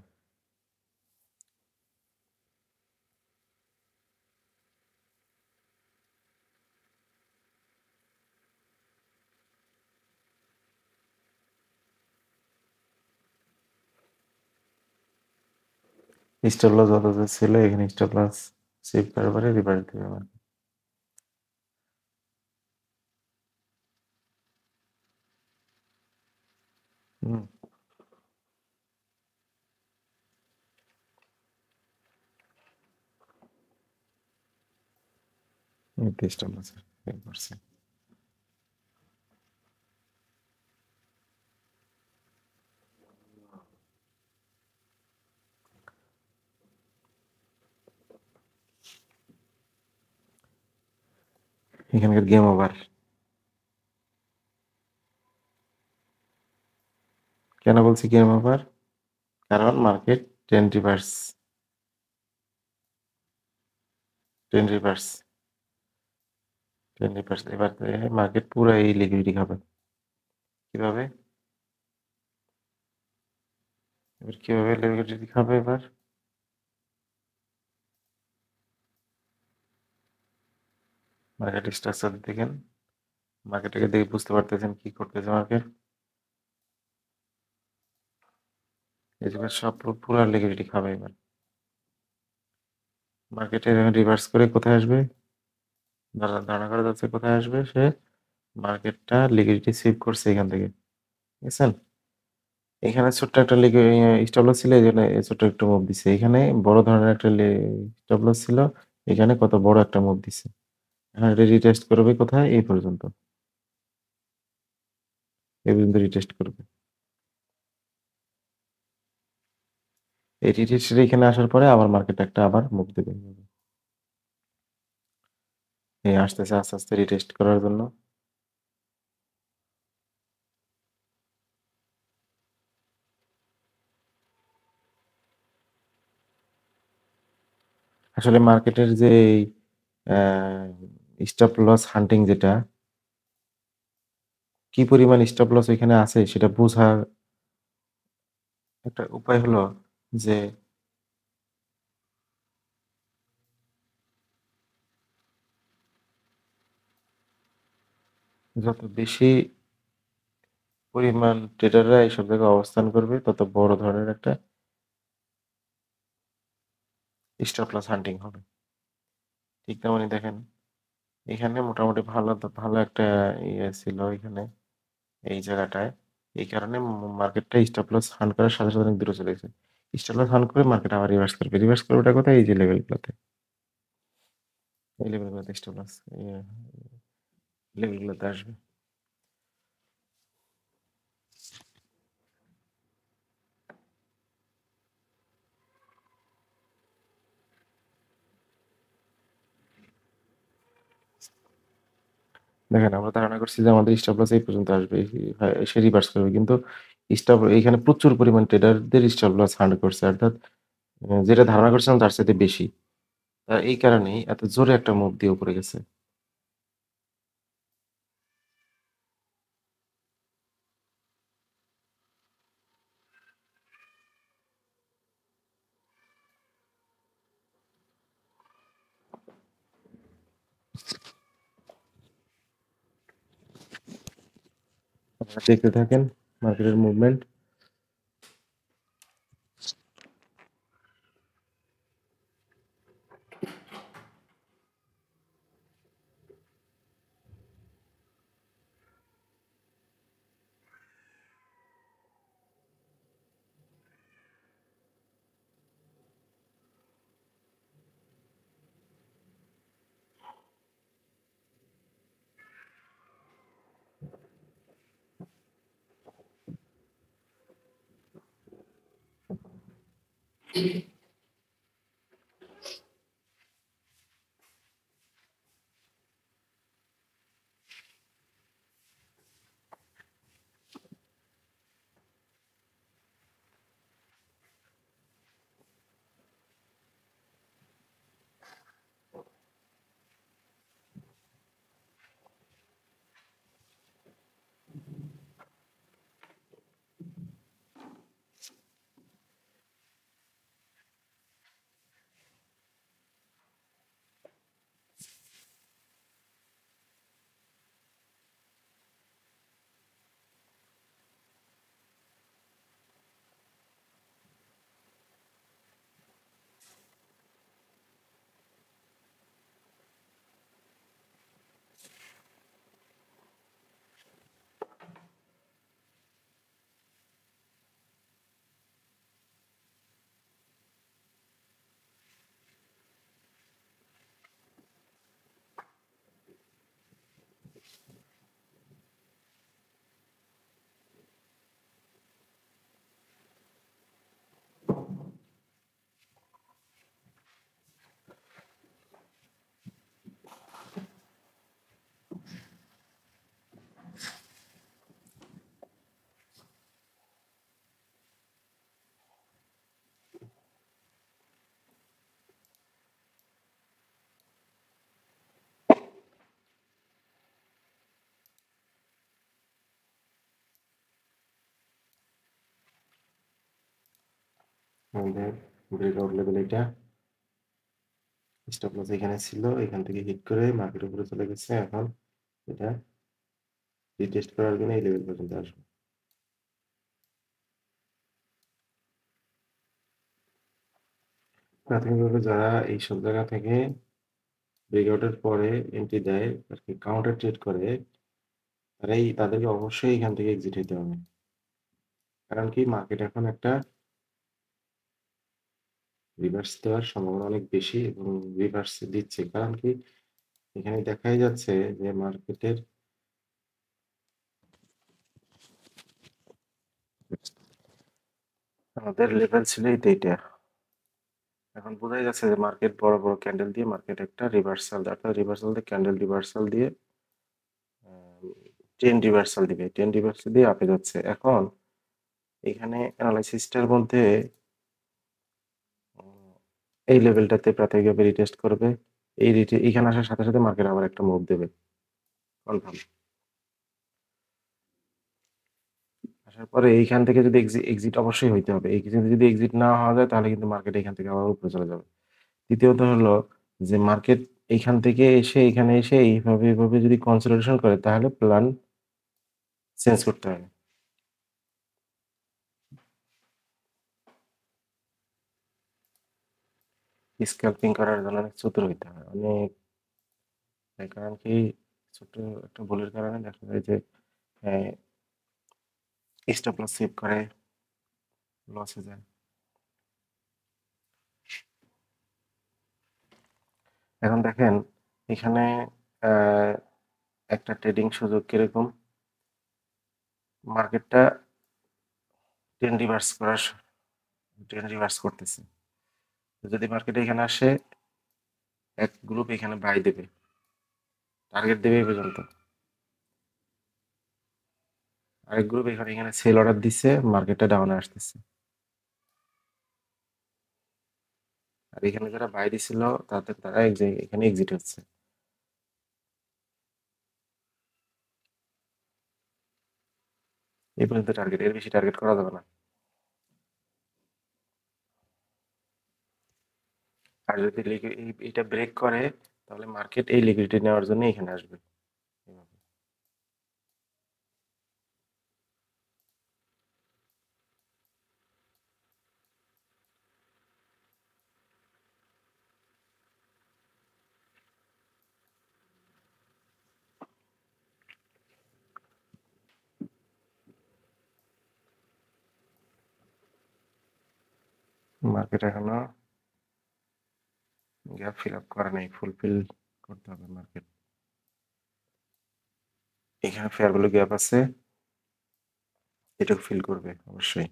স্টপ লস যত ছিল এখানে স্টপ লস সেভ করার পরে রিভার্স দিবে আবার। হুম, এই তো স্টপ লস সেভ করছে। এখানকার গেম ওভার। কেন বলছি গেম ওভার? কারণ মার্কেট 10 রিভার্স, 10 রিভার্স, 10 রিভার্স। এবার মার্কেট পুরো এই লিকুইডিটি খাবে। কিভাবে? এবার কিভাবে লিকুইডিটি খাবে এবার? মার্কেট স্ট্রাকচার দেখেন, মার্কেটটাকে দেখে বুঝতে পারতেছেন কি করতেছে মার্কেট। এবার সব পুরো লিকুইডিটি খাবে এবার। মার্কেটে রিভার্স করে কোথায় আসবে? ধারণা করা যাচ্ছে কোথায় আসবে সে। মার্কেটটা লিকুইডিটি সেভ করছে এখান থেকে, বুঝছেন? এখানে ছোট্ট একটা স্টপ লস ছিল, এই জন্য ছোট্ট একটা মুভ দিছে। এখানে বড় ধরনের একটা স্টপ লস ছিল, এখানে কত বড় একটা মুভ দিছে। এখন এটা রিটেস্ট করবে কোথায়? এই পর্যন্ত, এই পর্যন্ত রিটেস্ট করবে। এই রিটেস্টের এখানে আসার পরে আবার মার্কেট একটা আবার মুভ দেবে। এই আসতেছে আস্তে আস্তে রিটেস্ট করার জন্য। আসলে মার্কেটের যে স্টপ লস হান্টিং যেটা, কি পরিমাণ স্টপ লস এখানে আছে সেটা বোঝার একটা উপায় হলো যে যত বেশি পরিমাণ ট্রেডাররা এইসব জায়গায় অবস্থান করবে তত বড় ধরনের একটা স্টপ লস হান্টিং হবে। ঠিক তেমনি দেখেন এখানে মোটামুটি ভালো একটা ইয়ে ছিল এখানে এই জায়গাটায়। এই কারণে মার্কেটটা স্টপ লস হান্ট করার সাথে, সাথে অনেক দূরে চলে গেছে। স্টপ লস হান্ট করে মার্কেট আবার রিভার্স করবে। রিভার্স করবে ওটা কোথায়? এই যে লেভেলগুলোতে। এই লেভেলগুলোতে স্টপ লস লেভেলগুলোতে আসবে। দেখেন আমরা ধারণা করছি যে আমাদের স্টপ লস এই পর্যন্ত আসবে। সে রিভার্স করবে। কিন্তু এইখানে প্রচুর পরিমাণ ট্রেডারদের স্টপ লস হান্ট করছে। অর্থাৎ যেটা ধারণা করছিলাম তার চাইতে বেশি। এই কারণেই এত জোরে একটা মুভ দিয়ে উপরে গেছে। আপনারা দেখতে থাকেন মার্কেটের মুভমেন্ট। আমাদের ব্রেকআউট লেভেল এটা। স্টপ লস এখানে ছিল। এখান থেকে হিট করে মার্কেট উপরে চলে গেছে। এখন এটা রিটেস্ট করার জন্য এই লেভেল পর্যন্ত আসবে। প্রাথমিকভাবে যারা এইসব জায়গা থেকে ব্রেকআউটের পরে এন্ট্রি দেয় আরকি কাউন্টার ট্রেড করে, তাদেরকে অবশ্যই এখান থেকে এক্সিট হইতে হবে। কারণ কি মার্কেট এখন একটা রিভার্স দেওয়ার সম্ভাবনা অনেক বেশি এবং রিভার্স দিচ্ছে। কারণ কি এখানে দেখাই যাচ্ছে যে মার্কেটের আমাদের লেভেল ছিল এইটা। এখন বোঝাই যাচ্ছে যে মার্কেট বড় বড় ক্যান্ডেল দিয়ে মার্কেট একটা রিভার্সাল অর্থাৎ রিভার্সাল দিয়ে ক্যান্ডেল রিভার্সাল দিয়ে ট্রেন্ড রিভার্সাল দিবে। ট্রেন্ড রিভার্সাল দিয়ে আপে যাচ্ছে। এখন এখানে অ্যানালাইসিসটার মধ্যে এই লেভেলটাতে প্রাথমিকভাবে রিটেস্ট করবে। এইখানে আসার সাথে, সাথে মার্কেট আবার একটা মুভ দেবে। কনফার্ম। আসার পরে এইখান থেকে যদি এক্সিট অবশ্যই হইতে হবে। যদি এক্সিট না হওয়া যায় তাহলে কিন্তু মার্কেট এখান থেকে আবার উপরে চলে যাবে। দ্বিতীয়ত হলো যে মার্কেট এইখান থেকে এসে এখানে এসে এভাবে যদি কনসোলিডেশন করে তাহলে প্ল্যান চেঞ্জ করতে হবে। স্ক্যালপিং করার জন্য অনেক চতুর হইতে হয়। অনেক কারণ কি ছোট্ট একটা ভুলের কারণে দেখা যায় যে স্টপ লস সেভ করে লস হয়ে যায়। এখন দেখেন এখানে একটা ট্রেডিং সুযোগ কিরকম, মার্কেটটা ট্রেন্ড রিভার্স করতেছে। যদি মার্কেট এখানে আসে এক গ্রুপ এখানে বাই দেবে, টার্গেট দেবে এই পর্যন্ত, আরেক গ্রুপ এখানে সেল অর্ডার দিচ্ছে, মার্কেটটা ডাউনে আসতেছে। আর এখানে যারা বাই দিছিল তারা এখানে এক্সিট হচ্ছে। এই পর্যন্ত টার্গেট, এর বেশি টার্গেট করা যাবে না। আর যদি এটা ব্রেক করে তাহলে মার্কেট এই লিকুইডিটি নেওয়ার জন্য এখানে আসবে। মার্কেট এখনো গ্যাপ ফিল আপ করা নেই, ফুলফিল করতে হবে মার্কেট। এখানে ফেয়ার ভ্যালু গ্যাপ আছে, এটাকে ফিল করবে অবশ্যই।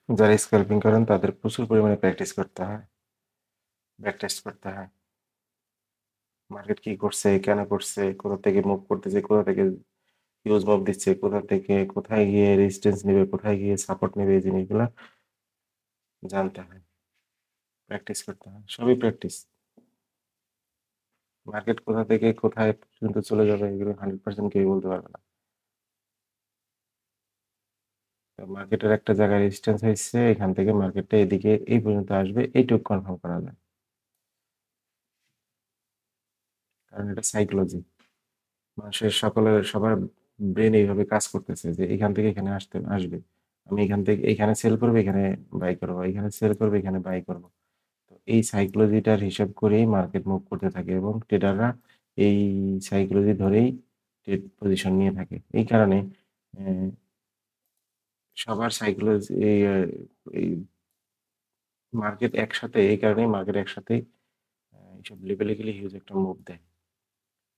যারা স্ক্যালপিং করেন তাদের প্রচুর পরিমাণে প্র্যাকটিস করতে হয়, ব্যাক টেস্ট করতে হয়। মার্কেট কি করছে, কেন করছে, কোথা থেকে মুভ করতেছে, কোথা থেকে হিউজ মুভ দিচ্ছে, কোথা থেকে কোথায় গিয়ে রেজিস্ট্যান্স নেবে, কোথায় গিয়ে সাপোর্ট নেবে, এই জিনিসগুলো জানতে হয়, প্র্যাকটিস করতে হয়, সবই প্র্যাকটিস। মার্কেট কোথা থেকে কোথায় পর্যন্ত চলে যাবে এগুলো 100% কেউ বলতে পারবে না। মার্কেটের একটা জায়গায় রেজিস্ট্যান্স হয়েছে, এখান থেকে মার্কেটটা এদিকে এই পর্যন্ত আসবে, এইটুকু কনফার্ম করা যায়, কারণ এটা সাইকোলজি। সবার ব্রেন এইভাবে কাজ করতেছে যে এখান থেকে এখানে আসবে, আমি এখান থেকে এখানে সেল করবো, এখানে বাই করবো, এখানে সেল করবো, এখানে বাই করবো। তো এই সাইকোলজিটার হিসাব করেই মার্কেট মুভ করতে থাকে এবং ট্রেডাররা এই সাইকোলজি ধরেই ট্রেড পজিশন নিয়ে থাকে। এই কারণে সবার সাইকোলজি এই মার্কেট একসাথে, এই কারণেই মার্কেট একসাথে এইসব লেভেলে গেলে হিউজ একটা মুভ দেয়।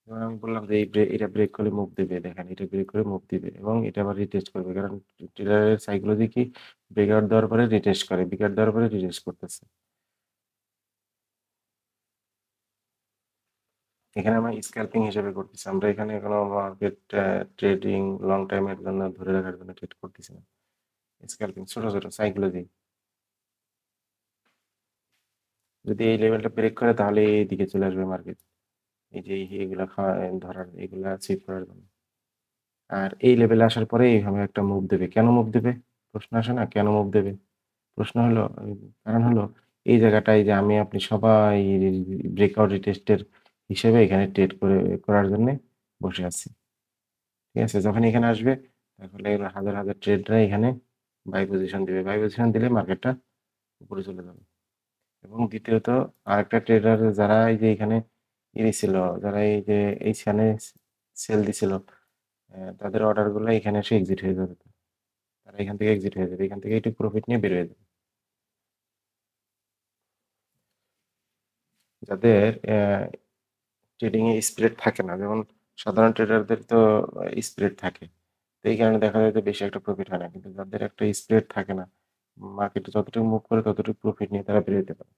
যেমন আমি বললাম যে এটা ব্রেক করলে মুভ দেবে, দেখেন এটা ব্রেক করে মুভ দিবে এবং এটা আবার রিটেস্ট করবে, কারণ ট্রেডারের সাইকোলজি কি, ব্রেকআউট দেওয়ার পরে রিটেস্ট করে, ব্রেকআউট দেওয়ার পরে রিটেস্ট করতেছে। এখানে আমরা স্ক্যালপিং হিসেবে করতেছি, আমরা এখানে কোনো মার্কেট ট্রেডিং লং টাইমের জন্য ধরে রাখার জন্য ট্রেড করতেছি না, স্ক্যালপিং ছোট ছোট সাইকোলজি। যদি এই লেভেলটা ব্রেক করে তাহলে এই দিকে চলে আসবে মার্কেট, এই যে এগুলা ধরার, এগুলা চেক করার জন্য। আর এই লেভেলে আসার পরে এইভাবে একটা মুভ দেবে। কেন মুভ দেবে প্রশ্ন আসে না, কেন মুভ দেবে? প্রশ্ন হলো, কারণ হলো এই জায়গাটায় যে আমি আপনি সবাই ব্রেকআউট রিটেস্টের হিসেবে এখানে ট্রেড করার জন্য বসে আছি। ঠিক আছে, যখন এখানে আসবে তাহলে হাজার হাজার ট্রেডরা এখানে বাই পজিশন দিবে, বাই পজিশন দিলে মার্কেটটা উপরে চলে যাবে। এবং দ্বিতীয়ত আরেকটা ট্রেডার যারা এই যে এখানে ছিল, যারা এই যে এইখানে সেল দিছিল, তাদের অর্ডারগুলো এখানে এসে এক্সিট হয়ে যাবে, তারা এখান থেকে এক্সিট হয়ে যাবে, এখান থেকে একটু প্রফিট নিয়ে বের হয়ে যাবে। যাদের ট্রেডিং এ স্প্রেড থাকে না, যেমন সাধারণ ট্রেডারদের তো স্প্রেড থাকে, তো এই কারণে দেখা যায় যে বেশি একটা প্রফিট হয় না, কিন্তু যাদের একটা স্প্রেড থাকে না, মার্কেটে যতটুকু মুভ করে ততটুকু প্রফিট নিয়ে তারা বের হতে পারে।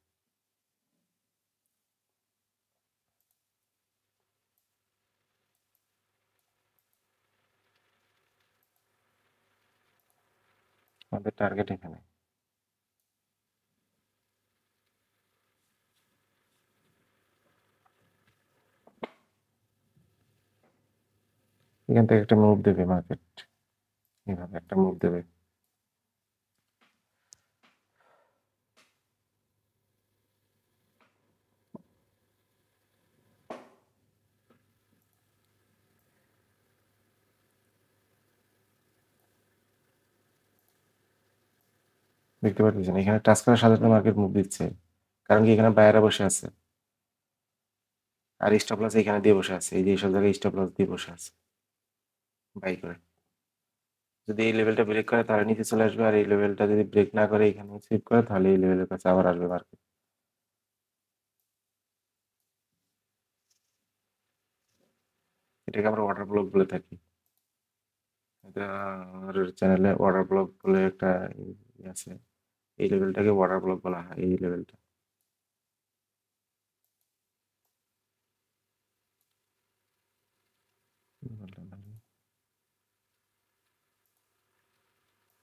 আমাদের টার্গেট এখানে। এখান থেকে একটা মুভ দেবে মার্কেট, এইভাবে একটা মুভ দেবে। দেখতে পাচ্ছেন এখানে টাচ করার সাথে সাথে মার্কেট মুভ দিচ্ছে, কারণ কি এখানে বায়াররা বসে আছে আর স্টপ লস এখানে দিয়ে বসে আছে, এই যে এইসব জায়গায় স্টপ লস দিয়ে বসে আছে বাই করে। যদি এই লেভেলটা ব্রেক করে তাহলে নিচে চলে আসবে, আর এই লেভেলটা যদি ব্রেক না করে এখানে সুইপ করে তাহলে এই লেভেলের কাছে আবার আসবে মার্কেট। এটাকে আমরা ওয়াটার ব্লক বলে থাকি। এটা আমার চ্যানেলে ওয়াটার ব্লক বলে একটা আছে, এই লেভেলটাকে ওয়াটার ব্লক বলা হয়, এই লেভেলটা।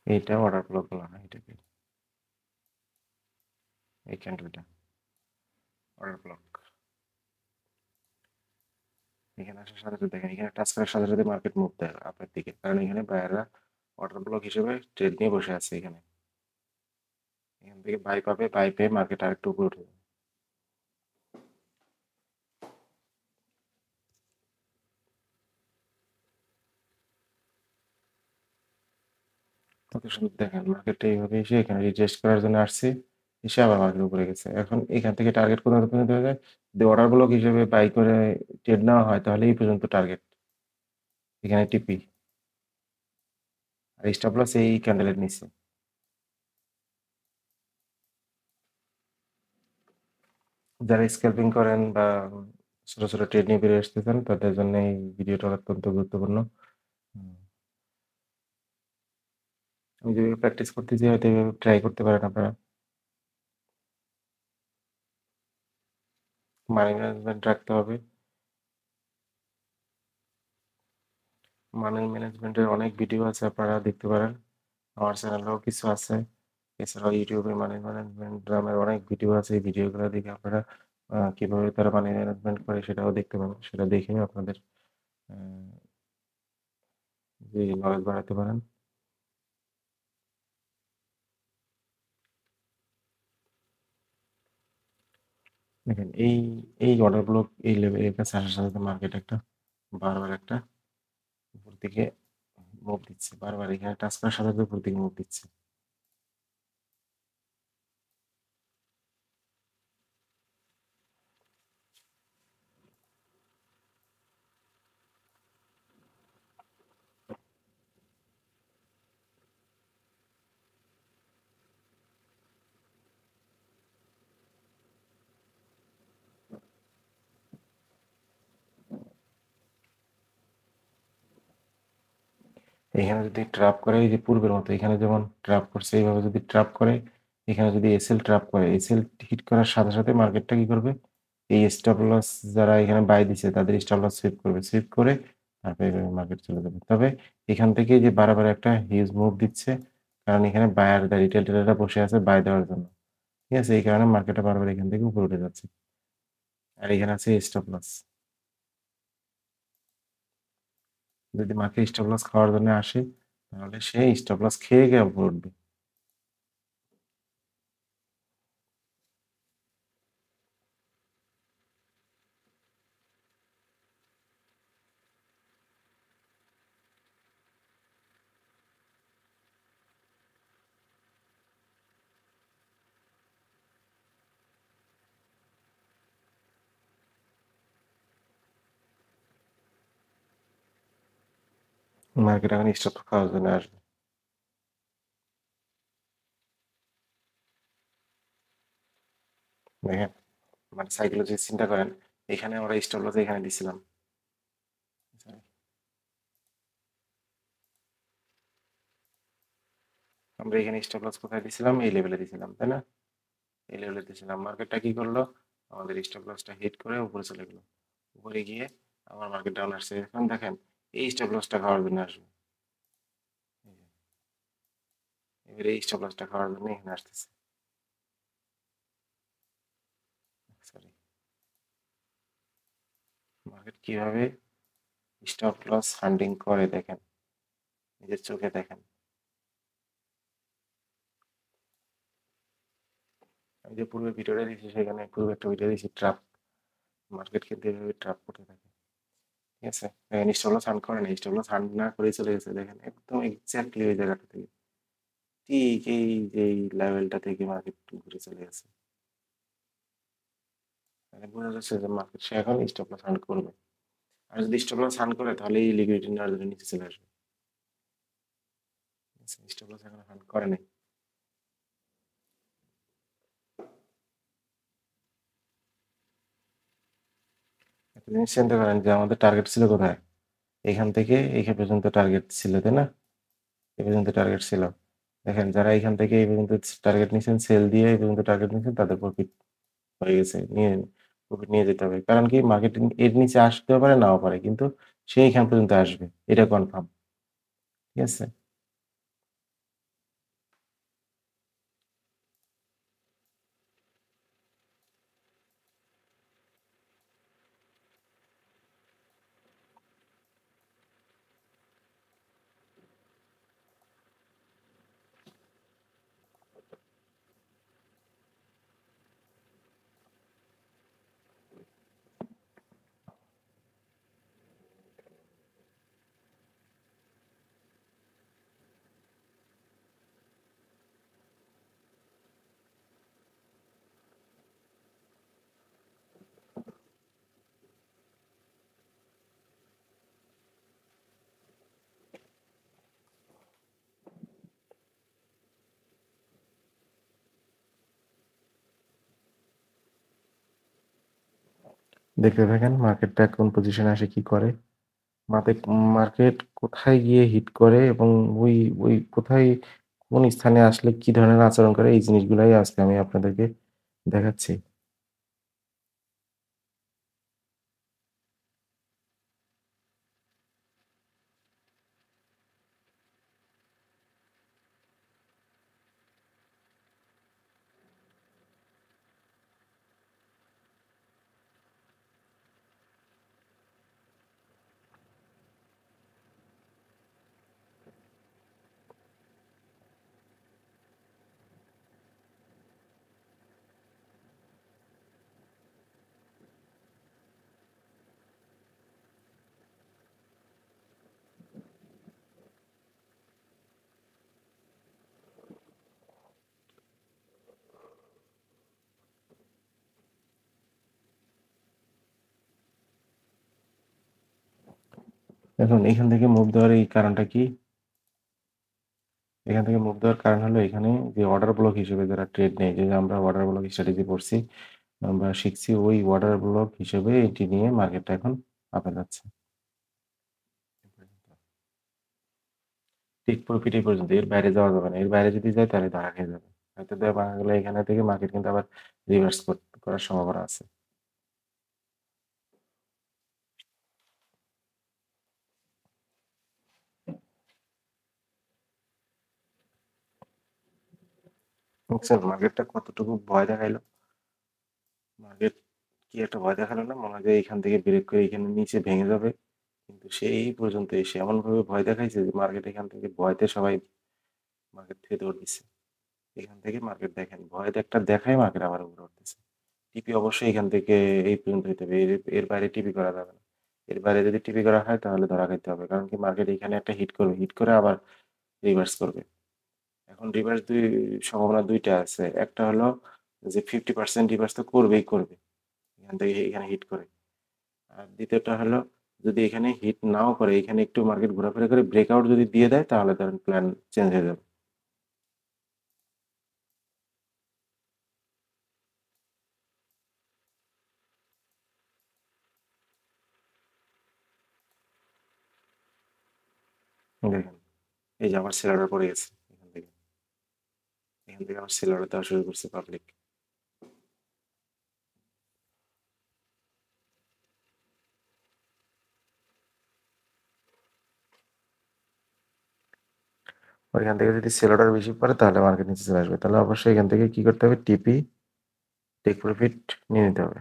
এইটা ওয়াটার ব্লক বলা হয় এটাকে, এই ক্যান্ডেলটা ওয়াটার ব্লক। এখানে আসার সাথে সাথে দেখেন এখানে টাচ করার সাথে সাথে মার্কেট মুভ দেয় আপনার দিকে, কারণ এখানে বায়াররা ওয়াটার ব্লক হিসেবে ট্রেড নিয়ে বসে আছে এখানে। এখান থেকে বাই পাবে, বাই পেয়ে মার্কেট আরেকটু উপরে উঠে যাবে। কত সুন্দর দেখেন মার্কেটটা এইভাবে এসে এখানে রিটেস্ট করার জন্য আসছে, এসে আবার মার্কেট উপরে গেছে। এখন এখান থেকে টার্গেট কোথাও পর্যন্ত হয়ে যায়, যদি অর্ডার ব্লক হিসেবে বাই করে ট্রেড নেওয়া হয় তাহলে এই পর্যন্ত টার্গেট, এখানে টিপি আর স্টপ লস এই ক্যান্ডেলের নিচে। যারা স্ক্যালপিং করেন বা ছোট ছোট ট্রেড নিয়ে বেরিয়ে আসতেছেন তাদের জন্য এই ভিডিওটা অত্যন্ত গুরুত্বপূর্ণ। আমি যেভাবে প্র্যাকটিস করতেছি হয়তো এইভাবে ট্রাই করতে পারেন আপনারা। মানি ম্যানেজমেন্ট রাখতে হবে। মানি ম্যানেজমেন্টের অনেক ভিডিও আছে, আপনারা দেখতে পারেন। আমার চ্যানেলেও কিছু আছে, এছাড়াও ইউটিউবে মানি ম্যানেজমেন্ট নামের অনেক ভিডিও আছে, এই ভিডিওগুলো দেখে আপনারা কিভাবে তারা মানি ম্যানেজমেন্ট করে সেটাও দেখতে পাবেন, সেটা দেখে আপনাদের যে নলেজ বাড়াতে পারেন। দেখেন এই এই অর্ডার ব্লক এই লেভেলের কাছে আসার সাথে সাথে মার্কেট একটা বারবার একটা উপর দিকে মুভ দিচ্ছে, বারবার এখানে টাচ করার সাথে সাথে উপর দিকে মুভ দিচ্ছে। এখানে যদি ট্র্যাপ করে এই যে পূর্বের মতো এখানে যেমন ট্র্যাপ করছে এইভাবে যদি ট্র্যাপ করে, এখানে যদি এসএল ট্র্যাপ করে, এসএল হিট করার সাথে সাথে মার্কেটটা কি করবে, এই স্টপ লস যারা এখানে বাই দিছে তাদের স্টপ লস সুইপ করবে, সুইপ করে তারপরে মার্কেট চলে যাবে। তবে এখান থেকে যে বারবার একটা হিউজ মুভ দিচ্ছে, কারণ এখানে বায়ার রিটেল ট্রেডাররা বসে আছে বাই দেওয়ার জন্য, ঠিক আছে, এই কারণে মার্কেটটা বারবার এখান থেকে উপরে উঠে যাচ্ছে। আর এখানে আছে স্টপ লস, যদি মার্কেট স্টপ লস খাওয়ার জন্য আসে তাহলে সে স্টপ লস খেয়ে গিয়ে উপরে উঠবে। মার্কেট এখন স্টপ খাওয়ার জন্য আসবে। দেখেন মানে সাইকোলজি চিন্তা করেন, এখানে আমরা স্টপ লস এখানে দিছিলাম, আমরা এখানে স্টপ লস কোথায় দিছিলাম, এই লেভেলে দিছিলাম তাই না, এই লেভেলে দিছিলাম। মার্কেটটা কি করলো, আমাদের স্টপ লসটা হিট করে উপরে চলে গেলো, উপরে গিয়ে আমার মার্কেট ডাউন আসছে। এখন দেখেন এই স্টপ লসটা খাওয়ার জন্য আসবে, এবারে এই স্টপ লসটা খাওয়ার জন্য এখানে আসতেছে। সরি, মার্কেট কিভাবে স্টপ লস হান্টিং করে দেখেন, নিজের চোখে দেখেন। আমি যে পূর্বে ভিডিওটা দিয়েছি সেখানে পূর্বে একটা ভিডিও দিয়েছি ট্রাপ, মার্কেট কিন্তু এভাবে ট্রাপ করতে থাকে। ঠিক আছে, দেখেন স্টপ লস হান্ট করে না, স্টপ লস হান্ট না করে চলে গেছে, দেখেন একদম এক্স্যাক্টলি ওই জায়গাটা থেকে ঠিক এই যে লেভেলটা থেকে মার্কেট ঘুরে চলে গেছে। মানে বোঝা যাচ্ছে যে মার্কেট সে এখন স্টপ লস হান্ট করবে। আর যদি স্টপ লস হান্ট করে তাহলে এই লিকুইডিটি নেওয়ার জন্য নিচে চলে আসবে। স্টপ লস এখন হান্ট করে নাই। একটা জিনিস চিন্তা করেন যে আমাদের টার্গেট ছিল কোথায়, এখান থেকে এইখান পর্যন্ত টার্গেট ছিল, তাই না? এই পর্যন্ত টার্গেট ছিল। দেখেন যারা এখান থেকে এই পর্যন্ত টার্গেট নিয়েছেন, সেল দিয়ে এই পর্যন্ত টার্গেট নিয়েছেন, তাদের প্রফিট হয়ে গেছে, নিয়ে প্রফিট নিয়ে যেতে হবে। কারণ কি মার্কেট এর নিচে আসতেও পারে, নাও পারে, কিন্তু সে এখান পর্যন্ত আসবে, এটা কনফার্ম। ঠিক আছে, দেখতে থাকেন মার্কেটটা কোন পজিশনে আসে, কি করে। মার্কেট মার্কেট কোথায় গিয়ে হিট করে এবং ওই ওই কোথায় কোন স্থানে আসলে কি ধরনের আচরণ করে, এই জিনিসগুলাই আজকে আমি আপনাদেরকে দেখাচ্ছি। এখন এখান থেকে মুভ দেওয়ার এই কারণটা কি? এখান থেকে মুভ দেওয়ার কারণ হলো এখানে যে অর্ডার ব্লক হিসেবে যারা ট্রেড নেয়, যে আমরা অর্ডার ব্লক স্ট্র্যাটেজি পড়ছি, আমরা শিখছি, ওই অর্ডার ব্লক হিসেবে এটি নিয়ে মার্কেটটা এখন আপে যাচ্ছে। টেক প্রফিট এই পর্যন্ত, এর বাইরে যাওয়া যাবে না। এর বাইরে যদি যায় তাহলে ধরা খেয়ে যাবে। হয়তো দেওয়া ভাঙা গেলে এখানে থেকে মার্কেট কিন্তু আবার রিভার্স করার সম্ভাবনা আছে। বুঝছেন মার্কেটটা কতটুকু ভয় দেখাইলো? মার্কেট কি একটা ভয় দেখালো না? মনে হয় যে এখান থেকে ব্রেক করে এখানে নিচে ভেঙে যাবে, কিন্তু সেই পর্যন্ত এসে এমন ভাবে ভয় দেখাইছে যে মার্কেট এখান থেকে ভয়তে সবাই মার্কেট থেকে দৌড় দিচ্ছে। এখান থেকে মার্কেট দেখেন ভয় একটা দেখায় মার্কেট আবার উপরে উঠতেছে। টিপি অবশ্যই এখান থেকে এই পর্যন্ত হইতে হবে, এর বাইরে টিপি করা যাবে না। এর বাইরে যদি টিপি করা হয় তাহলে ধরা খাইতে হবে, কারণ কি মার্কেট এখানে একটা হিট করবে, হিট করে আবার রিভার্স করবে। এখন রিভার্স সম্ভাবনা দুইটা আছে, একটা হলো যে 50% রিভার্স তো করবেই করবে এখান থেকে এখানে হিট করে। আর দ্বিতীয়টা হলো যদি এখানে হিট নাও করে, এখানে একটু মার্কেট ঘোরাফেরা করে ব্রেকআউট যদি দিয়ে দেয় তাহলে ধরেন প্ল্যান চেঞ্জ হয়ে যাবে। দেখেন এই যে আমার সেলাররা পড়ে গেছে এখান থেকে, এখান থেকে আমার সেলাররা দেওয়া শুরু করছে পাবলিক। ওইখান থেকে যদি সেল অর্ডার বেশি পড়ে তাহলে মার্কেট নিচে চলে আসবে। তাহলে অবশ্যই এখান থেকে কি করতে হবে? টিপি টেক প্রফিট নিয়ে নিতে হবে।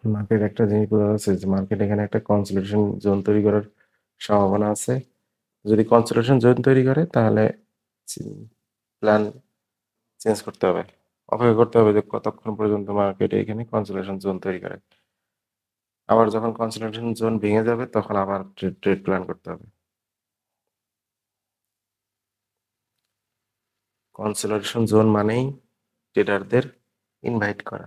মার্কেট একটা জিনিস বোঝা যাচ্ছে যে মার্কেট এখানে একটা কনসোলিডেশন জোন তৈরি করার সম্ভাবনা আছে। যদি কনসোলিডেশন জোন তৈরি করে তাহলে প্ল্যান চেঞ্জ করতে হবে। অপেক্ষা করতে হবে যে কতক্ষণ পর্যন্ত মার্কেট এখানে কনসোলিডেশন জোন তৈরি করে। আবার যখন কনসোলিডেশন জোন ভেঙে যাবে তখন আবার ট্রেড প্ল্যান করতে হবে। কনসোলিডেশন জোন মানেই ট্রেডারদের ইনভাইট করা।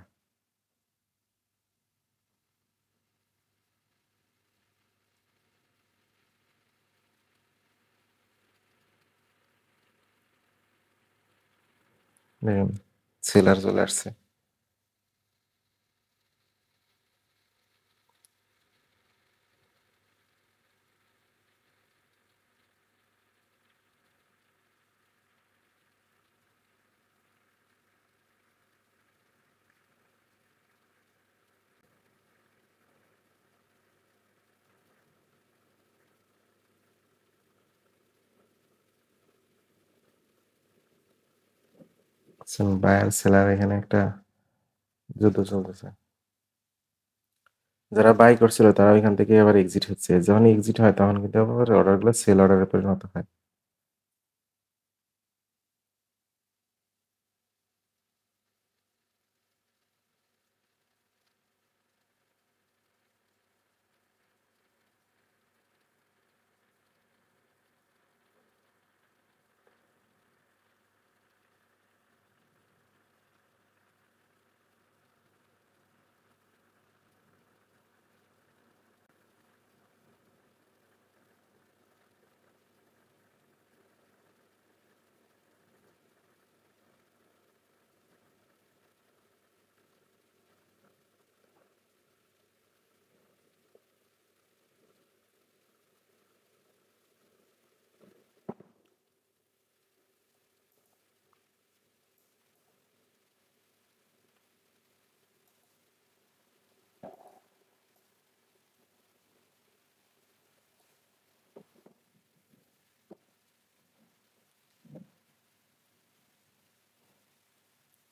দেখুন সেলার চলে আসছে। বায়ার সেলার এখানে একটা যুদ্ধ চলতেছে। যারা বাই করছিল তারা ওইখান থেকে আবার এক্সিট হচ্ছে। যখন এক্সিট হয় তখন কিন্তু আবার অর্ডারগুলো সেল অর্ডারে পরিণত হয়।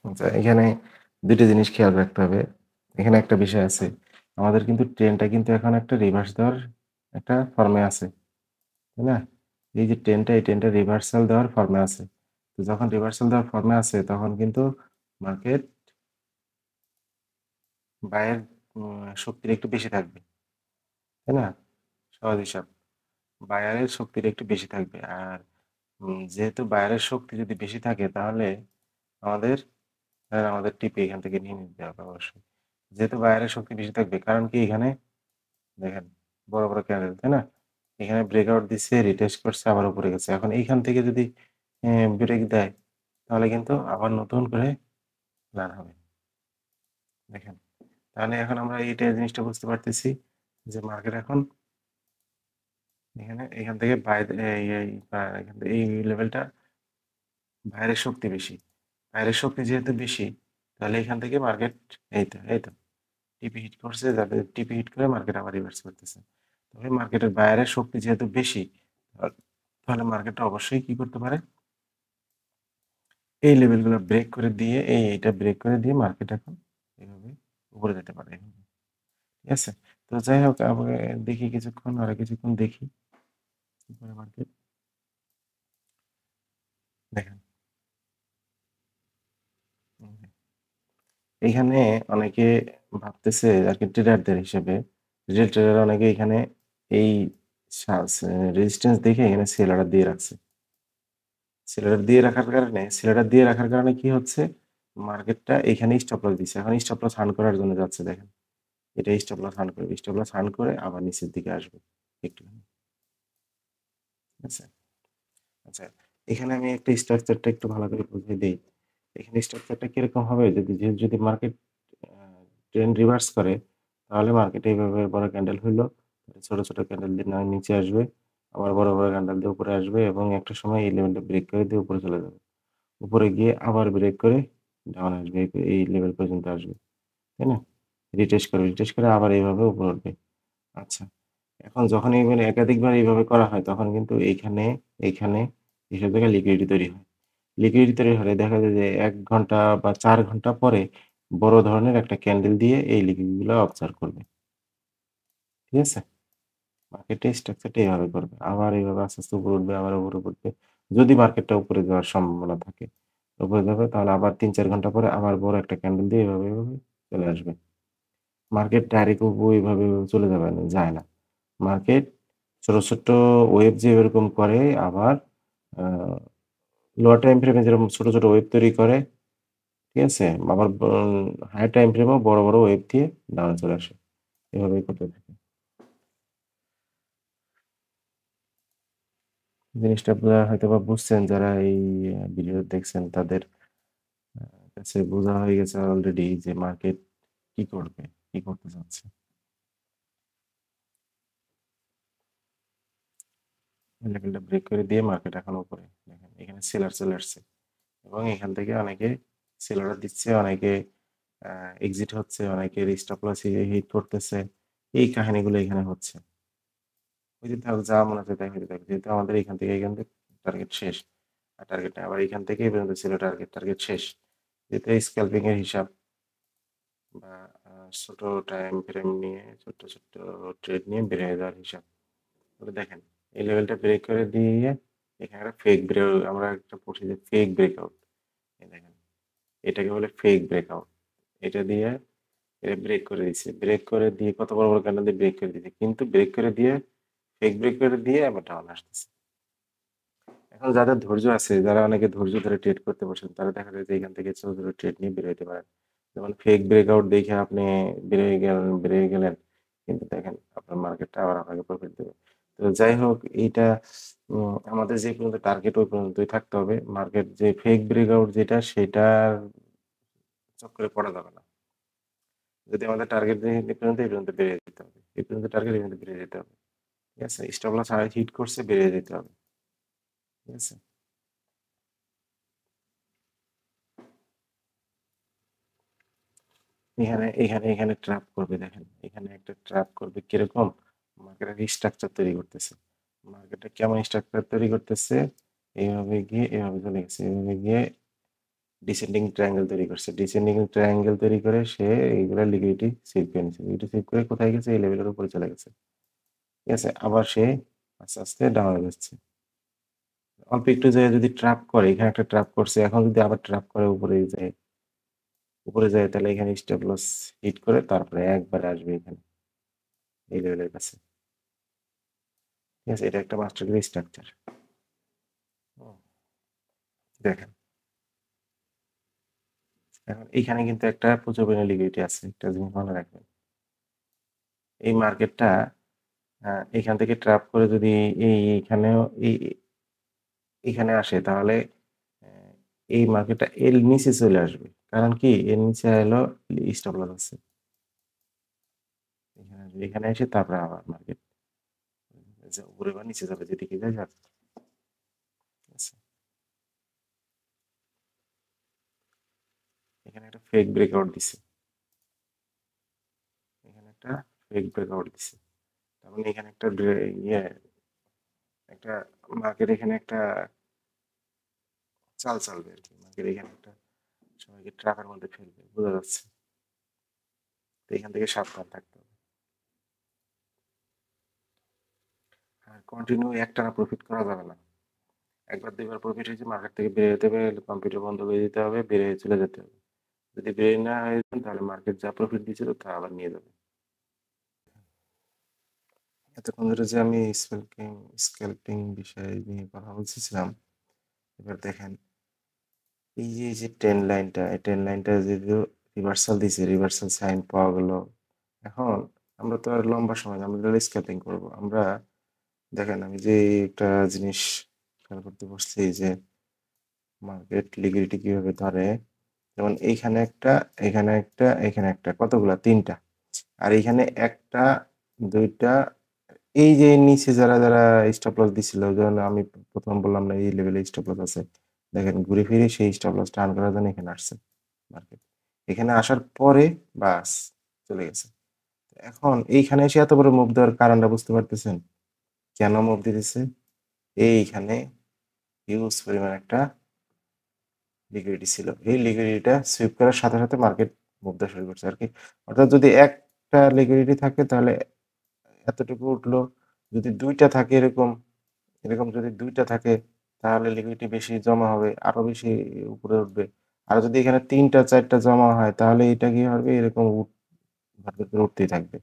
আচ্ছা, এখানে ২ টা জিনিস খেয়াল রাখতে হবে। এখানে একটা বিষয় আছে। আমাদের কিন্তু ট্রেন্ডটা কিন্তু এখন একটা রিভার্স দেওয়ার একটা ফর্মে আছে। তাই না? এই যে ট্রেন্ডটা, এই ট্রেন্ডটা রিভার্সাল দেওয়ার ফর্মে আছে। তো যখন রিভার্সাল দেওয়ার ফর্মে আছে তখন কিন্তু মার্কেট বায়ের শক্তির একটু বেশি থাকবে। তাই না? সহজ হিসাব। বায়ারের শক্তিটা একটু বেশি থাকবে। আর যেহেতু বায়ারের শক্তি যদি বেশি থাকে তাহলে আমাদের আমাদের টিপে এখান থেকে নিয়ে নিতে হবে অবশ্যই। যেহেতু বায়ারের শক্তি বেশি থাকবে কারণ কি এখানে দেখেন বড়, বড় ক্যান্ডেল তাই না? এখানে ব্রেকআউট দিচ্ছে, রিটেস্ট করছে আবার উপরে গেছে। এখন এইখান থেকে যদি ব্রেক দেয় তাহলে কিন্তু আবার নতুন করে প্ল্যান হবে। দেখেন। তাহলে এখন আমরা এইটা জিনিসটা বুঝতে পারতেছি যে মার্কেট এখন এখান থেকে এই লেভেলটা বাইরের শক্তি বেশি। বাইরের শক্তি যেহেতু বেশি তাহলে এখান থেকে মার্কেট এই তো টিপি হিট করছে যাদের টিপি হিট করে মার্কেট আবার রিভার্স করতেছে। তবে মার্কেটের বাইরের শক্তি যেহেতু বেশি তাহলে মার্কেটটা অবশ্যই কি করতে পারে এই লেভেলগুলো ব্রেক করে দিয়ে এইটা ব্রেক করে দিয়ে মার্কেট এখন এইভাবে উপরে যেতে পারে। ঠিক আছে? তো যাই হোক আমরা দেখি কিছুক্ষণ আরো কিছুক্ষণ দেখি কি করে মার্কেট দেখেন। হুম। এইখানে অনেকে ভাবতেছে আরকি ট্রেডারদের হিসেবে রিটেল ট্রেডার অনেকে এখানে এই রেজিস্ট্যান্স দেখে এখানে সেল অর্ডার দিয়ে রাখছে। সেল অর্ডার দিয়ে রাখার কারণে কি হচ্ছে? মার্কেটটা এইখানে স্টপ লস দিচ্ছে। এখন স্টপ লস হান্ট করার জন্য যাচ্ছে দেখেন। এটা স্টপ লস হান্ট করবে। স্টপ লস হান্ট করে আবার নিচের দিকে আসবে একটুখানি। ঠিক আছে? আচ্ছা, এখানে আমি একটা স্ট্রাকচারটা একটু ভালো করে বুঝিয়ে দেই। এখানে স্ট্রাকচারটা কিরকম হবে? যদি মার্কেট আ ট্রেন্ড রিভার্স করে তাহলে মার্কেটে এইভাবে বড় ক্যান্ডেল হইলো। ছোট, ছোট ক্যান্ডেল দিয়ে নিচে আসবে। আবার বড় ক্যান্ডেল দিয়ে উপরে আসবে এবং একটা সময় এই লেভেলটা ব্রেক করে দিয়ে উপরে চলে যাবে। উপরে গিয়ে আবার ব্রেক করে ডাউন আসবে। এই লেভেল পর্যন্ত আসবে। তাই না? রিটেস্ট করবে। রিটেস্ট করে আবার এইভাবে উপরে উঠবে। আচ্ছা। এখন যখনই মানে একাধিকবার এইভাবে করা হয় তখন কিন্তু এইখানে এসব জায়গায় লিকুইডিটি তৈরি হয়। লিকুইডিটি তৈরি হলে দেখা যায় যে ১ ঘন্টা বা ৪ ঘন্টা পরে বড় ধরনের একটা ক্যান্ডেল দিয়ে এই লিকুইড গুলা অবজার্ভ করবে। ঠিক আছে? মার্কেটের স্ট্রাকচারটা এভাবে করবে। আবার এভাবে আস্তে, আস্তে উপরে উঠবে, আবার উপরে উঠবে। যদি মার্কেটটা উপরে যাওয়ার সম্ভাবনা থাকে। উপরে যাবে তাহলে আবার ৩-৪ ঘন্টা পরে আবার বড় একটা ক্যান্ডেল দিয়ে এভাবে চলে আসবে। মার্কেট ডাইরেক্ট এভাবে চলে যাবে না, যায় না। মার্কেট ছোট ওয়েভ যে এরকম করে আবার আ লোয়ার টাইম ফ্রেমে যেরকম ছোট ওয়েভ তৈরি করে, ঠিক আছে? আবার হাই টাইম ফ্রেমেও বড় ওয়েভ দিয়ে ডাউনে চলে আসে। এভাবেই করতে থাকে। জিনিসটা আপনারা হয়তোবা বুঝছেন যারা এই ভিডিও দেখছেন তাদের আ কাছে বোঝা হয়ে গেছে অলরেডি যে মার্কেট কি করবে, কি করতে চাচ্ছে। এই লেভেলটা ব্রেক করে দিয়ে মার্কেট এখন উপরে। দেখেন এখানে সেলার চলে আসছে এবং এখান থেকে অনেকে সেল অর্ডার দিচ্ছে, অনেকে আ এক্সিট হচ্ছে, অনেকের স্টপ লস হিট করতেছে। এই কাহিনীগুলো এখানে হচ্ছে। হইতে থাকুক, যা মনে হচ্ছে তাই হইতে থাকুক। যেহেতু আমাদের এখান থেকে টার্গেট শেষ। আর টার্গেট নাই। আবার এখান থেকে এই পর্যন্ত ছিল টার্গেট শেষ। যেহেতু স্ক্যালপিং এর হিসাব বা ছোট টাইম ফ্রেম নিয়ে ছোট্ট ট্রেড নিয়ে বের হয়ে যাওয়ার হিসাব। তবে দেখেন এই লেভেলটা ব্রেক করে দিয়ে এখানে একটা আমরা একটা পড়ছি যে ফেক ব্রেকআউট। এই দেখেন এটাকে বলে ফেক ব্রেকআউট। এটা দিয়ে এটা ব্রেক করে দিচ্ছে। ব্রেক করে দিয়ে কত বড় ক্যান্ডেল দিয়ে ব্রেক করে দিচ্ছে। কিন্তু ব্রেক করে দিয়ে ফেক ব্রেক করে দিয়ে আবার ডাউন আসতেছে। এখন যাদের ধৈর্য আছে, যারা অনেকে ধৈর্য ধরে ট্রেড করতে বসেন, তারা দেখা যায় যে এখান থেকে ছোট ট্রেড নিয়ে বের হইতে পারেন। যেমন ফেক ব্রেকআউট দেখে আপনি বের হয়ে গেলেন। কিন্তু দেখেন আপনার মার্কেটটা আবার আপনাকে প্রফিট দেবে। তো যাই হোক এইটা আমাদের যে পর্যন্ত টার্গেট ওই পর্যন্তই থাকতে হবে। মার্কেট যে ফেক ব্রেকআউট যেটা সেটার চক্করে পড়া যাবে না। যদি আমাদের টার্গেট এই পর্যন্ত বেরিয়ে যেতে হবে। এই পর্যন্ত টার্গেট এই পর্যন্ত বেরিয়ে যেতে হবে। ঠিক আছে? স্টপ লস হিট করছে বেরিয়ে যেতে হবে। ঠিক আছে? এখানে ট্র্যাপ করবে দেখেন। এখানে একটা ট্র্যাপ করবে কিরকম? মার্কেট একটা স্ট্রাকচার তৈরি করতেছে। মার্কেটটা কেমন স্ট্রাকচার তৈরি করতেছে? এইভাবে গিয়ে এভাবে চলে গেছে। এভাবে গিয়ে ডিসেন্ডিং ট্রায়াঙ্গেল তৈরি করছে। ডিসেন্ডিং ট্রায়াঙ্গেল তৈরি করে সে এইগুলা লিকুইডিটি সিভ করে নিচ্ছে। লিকুইডিটি সিভ করে কোথায় গেছে? এই লেভেলের উপরে চলে গেছে। ঠিক আছে? আবার সে আস্তে, আস্তে ডাউনে যাচ্ছে। অল্প একটু জায়গায় যদি ট্র্যাপ করে, এখানে একটা ট্র্যাপ করছে। এখন যদি আবার ট্র্যাপ করে উপরে যায় তাহলে এখানে স্টপ লস হিট করে তারপরে একবারে আসবে এখানে। এই লেভেলের কাছে। ঠিক আছে? এটা একটা মাস্টার স্ট্রাকচার। হুম, দেখেন। এখন এইখানে কিন্তু একটা প্রচুর পরিমাণে লিকুইডিটি আছে। একটা জিনিস মনে রাখবেন। এই মার্কেটটা এখান থেকে ট্র্যাপ করে যদি এইখানেও এইখানে আসে তাহলে আ এই মার্কেটটা এর নিচে চলে আসবে। কারণ কি? এর নিচে এলো স্টপ লস আছে। এখানে আসবে। এখানে এসে তারপরে আবার মার্কেট উপরে বা নিচে যাবে যেদিকে যায় যাক। ঠিক আছে? এখানে একটা ফেক ব্রেকআউট দিছে। এখানে একটা ফেক ব্রেকআউট দিছে। তার মানে এখানে একটা ইয়ে একটা মার্কেট এখানে একটা চাল চালবে আরকি। মার্কেট এখানে একটা সবাইকে ট্র্যাপের মধ্যে ফেলবে। বোঝা যাচ্ছে? তো এখান থেকে সাবধান থাকতে হবে। আর কন্টিনিউ একটানা প্রফিট করা যাবে না। একবার দুইবার প্রফিট হয়েছে মার্কেট থেকে বের হতে হবে, কম্পিউটার বন্ধ করে দিতে হবে, বের হয়ে চলে যেতে হবে। যদি বের না হয়ে যান তাহলে মার্কেট যা প্রফিট দিয়েছিল তা আবার নিয়ে যাবে। এতক্ষণ ধরে যে আমি স্ক্যালপিং বিষয় নিয়ে কথা বলতেছিলাম, এবার দেখেন এই যে ট্রেন্ড লাইনটা, এই ট্রেন্ড লাইনটা যদিও রিভার্সাল দিছে, রিভার্সাল সাইন পাওয়া গেল। এখন আমরা তো আর লম্বা সময় না, আমরা স্ক্যালপিং করব। আমরা দেখেন আমি যে একটা জিনিস খেয়াল করতে বসছি যে মার্কেট লিকুইডিটি কিভাবে ধরে। যেমন এইখানে একটা, এখানে একটা, এখানে একটা, কতগুলা? ৩ টা। আর এইখানে ১ টা, ২ টা, এই যে নিচে যারা স্টপ লস দিছিল, যেমন আমি প্রথম বললাম না এই লেভেলে স্টপ লস আছে। দেখেন ঘুরে ফিরে সেই স্টপ লসটা আর্ন করার জন্য এখানে আসছে মার্কেট। এখানে আসার পরে বাস চলে গেছে। এখন এইখানে এসে এত বড় মুভ দেওয়ার কারণটা বুঝতে পারতেছেন? কেন মুভ দিতেছে? এইখানে হিউজ পরিমাণ একটা লিকুইডিটি ছিল। এই লিকুইডিটিটা সুইপ করার সাথে মার্কেট মুভ দেওয়া শুরু করছে আরকি। অর্থাৎ যদি একটা লিকুইডিটি থাকে তাহলে এতটুকু উঠলো। যদি ২ টা থাকে এরকম যদি ২ টা থাকে তাহলে লিকুইডিটি বেশি জমা হবে, আরো বেশি উপরে উঠবে। আর যদি এখানে ৩ টা ৪ টা জমা হয় তাহলে এটা কি হবে? এরকম মার্কেট করে উঠতেই থাকবে।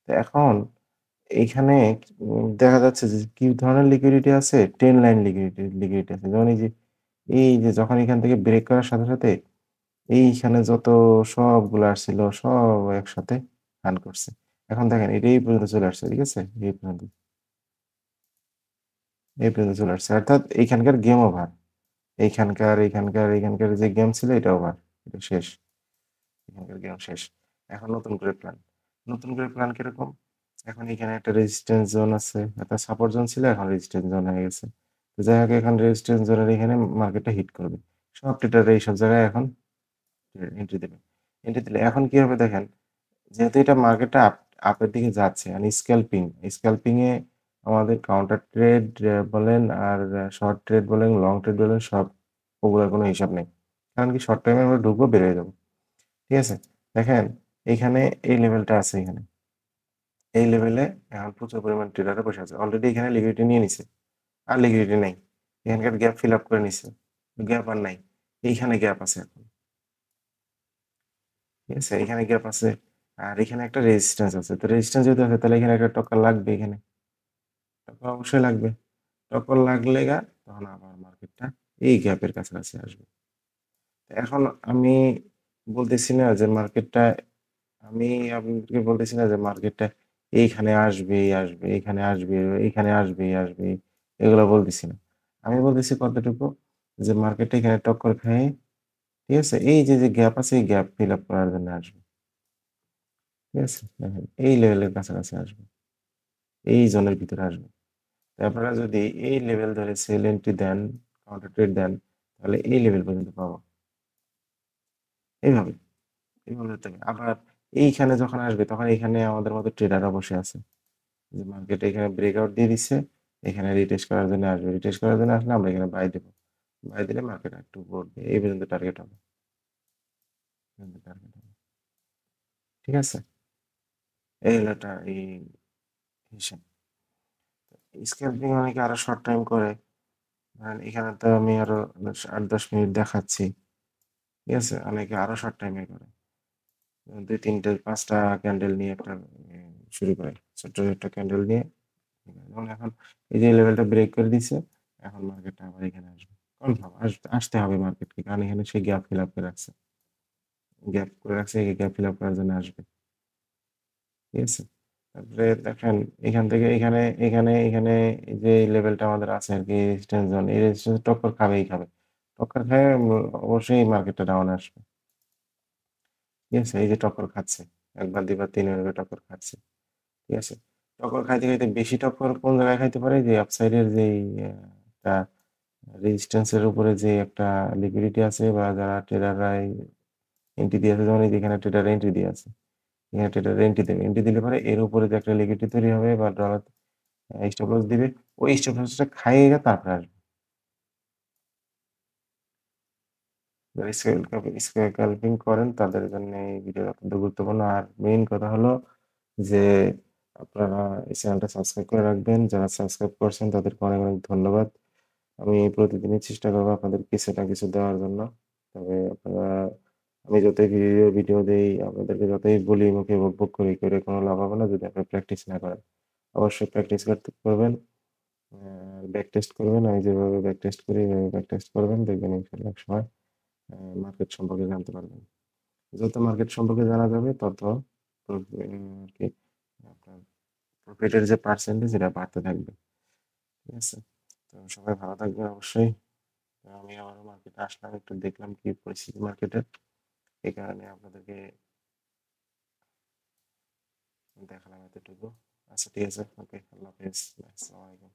তো এখন এইখানে দেখা যাচ্ছে যে কি ধরনের লিকুইডিটি আছে? ট্রেন লাইন লিকুইডিটি আছে। যেমন এই যে যখন এখান থেকে ব্রেক করার সাথে এইখানে যত সবগুলো আসছিল সব একসাথে রান করছে। এখন দেখেন এটা এই পর্যন্ত চলে আসছে। ঠিক আছে? এই পর্যন্ত চলে আসছে। অর্থাৎ এইখানকার গেম ওভার। এইখানকার যে গেম ছিল এটা ওভার। এটা শেষ। এখানকার গেম শেষ। এখন নতুন করে প্ল্যান। নতুন করে প্ল্যান কিরকম? এখন এখানে একটা রেজিস্ট্যান্স জোন আছে। একটা সাপোর্ট জোন ছিল, এখন রেজিস্ট্যান্স জোন হয়ে গেছে। তো যাই হোক এখন রেজিস্ট্যান্স জোনের এখানে মার্কেটটা হিট করবে। সব ট্রেডাররা এইসব জায়গায় এখন এন্ট্রি দেবে। এন্ট্রি দিলে এখন কি হবে দেখেন, যেহেতু এটা মার্কেটটা আপের দিকে যাচ্ছে আর স্ক্যাল্পিং এ আমাদের কাউন্টার ট্রেড বলেন আর শর্ট ট্রেড বলেন, লং ট্রেড বলেন সব ওগুলার কোনো হিসাব নেই। কারণ কি শর্ট টাইমে আমরা ঢুকবো বের হয়ে যাবো। ঠিক আছে? দেখেন এইখানে এই লেভেলটা আছে এখানে। এই লেভেলে এখন প্রচুর পরিমাণ ট্রেডাররা বসে আছে। অলরেডি এখানে লিকুইডিটি নিয়ে নিছে। আর লিকুইডিটি নাই। এখানকার গ্যাপ ফিল আপ করে নিছে। গ্যাপ আর নাই। এইখানে গ্যাপ আছে এখন। ঠিক আছে? এখানে গ্যাপ আছে। আর এখানে একটা রেজিস্ট্যান্স আছে। তো রেজিস্ট্যান্স যদি আছে তাহলে এখানে একটা টক্কর লাগবে এখানে। টক্কর অবশ্যই লাগবে। টক্কর লাগলে তখন আবার মার্কেটটা এই গ্যাপের কাছাকাছি আসবে। এখন আমি বলতেছি না যে মার্কেটটা আমি আপনাদেরকে বলতেছি না যে মার্কেটটা এইখানে আসবে, এইখানে আসবে, এইখানে আসবে। এগুলো বলতেছি না। আমি বলতেছি কতটুকু যে মার্কেটটা এখানে টক্কর খেয়ে, ঠিক আছে? এই যে গ্যাপ আছে এই গ্যাপ ফিল আপ করার জন্য আসবে। ঠিক আছে? দেখেন এই লেভেলের কাছাকাছি আসবে। এই জোনের ভিতরে আসবে। তো আপনারা যদি এই লেভেল ধরে সেল এন্ট্রি দেন, কাউন্টার ট্রেড দেন, তাহলে এই লেভেল পর্যন্ত পাবো। এইভাবে, এইভাবে ধরতে হবে। আবার এইখানে যখন আসবে তখন এখানে আমাদের মতো ট্রেডাররা বসে আছে। যে মার্কেট এখানে ব্রেকআউট দিয়ে দিচ্ছে, এখানে রিটেস্ট করার জন্য আসবে। রিটেস্ট করার জন্য আসলে আমরা এখানে বাই দেব। বাই দিলে মার্কেট একটু পড়বে। এই পর্যন্ত টার্গেট হবে। এই পর্যন্ত টার্গেট হবে। ঠিক আছে? এই হলো এই হিসাব। স্ক্যালপিং অনেকে আরো শর্ট টাইম করে। এখানে তো আমি আরো ৮-১০ মিনিট দেখাচ্ছি। ঠিক আছে? অনেকে আরো শর্ট টাইমে করে। ২, ৩ টে ৫ টা ক্যান্ডেল নিয়ে একটা শুরু করে। ছোট্ট ক্যান্ডেল নিয়ে যেমন এখন এই যে লেভেলটা ব্রেক করে দিছে, এখন মার্কেটটা আবার এখানে আসবে। কনফার্ম আসতে হবে মার্কেটকে। কারণ এখানে সে গ্যাপ ফিল আপ করে রাখছে। গ্যাপ করে রাখছে, এই গ্যাপ ফিল আপ করার জন্য আসবে। ঠিক আছে? তারপরে দেখেন এখান থেকে এখানে এই যে লেভেলটা আমাদের আছে আরকি রেজিস্ট্যান্স জোন। এই রেজিস্ট্যান্স টক্কর খাবেই খাবে। টক্কর খেয়ে অবশ্যই মার্কেটটা ডাউন আসবে। ঠিক আছে? এই যে টক্কর খাচ্ছে। ১ বার ২ বার ৩ বার করে টক্কর খাচ্ছে। ঠিক আছে? টক্কর খাইতে বেশি টক্কর কোন জায়গায় খাইতে পারে? যে আপসাইডের যেই একটা রেজিস্ট্যান্স এর উপরে যে একটা লিকুইডিটি আছে বা যারা ট্রেডাররা এন্ট্রি দিয়ে আছে, যেমন এই যে এখানে ট্রেডার এন্ট্রি দিয়ে আছে। এখানে ট্রেডার এন্ট্রি দেবে। এন্ট্রি দিলে পরে এর উপরে যে একটা লিকুইডিটি তৈরি হবে বা ডলার স্টপ লস দিবে। ওই স্টপ লসটা খাইয়ে তারপরে আসবে। যারা স্ক্যালপিং করেন তাদের জন্য এই ভিডিওটা অত্যন্ত গুরুত্বপূর্ণ। আর মেইন কথা হলো যে আপনারা এই চ্যানেলটা সাবস্ক্রাইব করে রাখবেন। যারা সাবস্ক্রাইব করছেন তাদেরকে অনেক ধন্যবাদ। আমি প্রতিদিনই চেষ্টা করব আপনাদের কিছু না কিছু দেওয়ার জন্য। তবে আপনারা আমি যতই ভিডিও দেই, আপনাদেরকে যতই বলি, মুখে বকবক করি, করে কোনো লাভ হবে না যদি আপনি প্র্যাকটিস না করেন। অবশ্যই প্র্যাকটিস করবেন। ব্যাক টেস্ট করবেন। আমি যেভাবে ব্যাক টেস্ট করি এভাবে ব্যাক টেস্ট করবেন। দেখবেন ইনশাআল্লাহ একসময় মার্কেট সম্পর্কে জানতে পারবেন। যত মার্কেট সম্পর্কে জানা যাবে তত আরকি আপনার প্রফিটের যে পার্সেন্টেজ এটা বাড়তে থাকবে। ঠিক আছে? তো সবাই ভালো থাকবেন অবশ্যই। তো আমি আবারও মার্কেটে আসলাম, একটু দেখলাম কি পরিস্থিতি মার্কেটের। এই কারণে আপনাদেরকে দেখালাম এতটুকু। আচ্ছা ঠিক আছে, ওকে, আল্লাহ হাফেজ, আসসালামু আলাইকুম।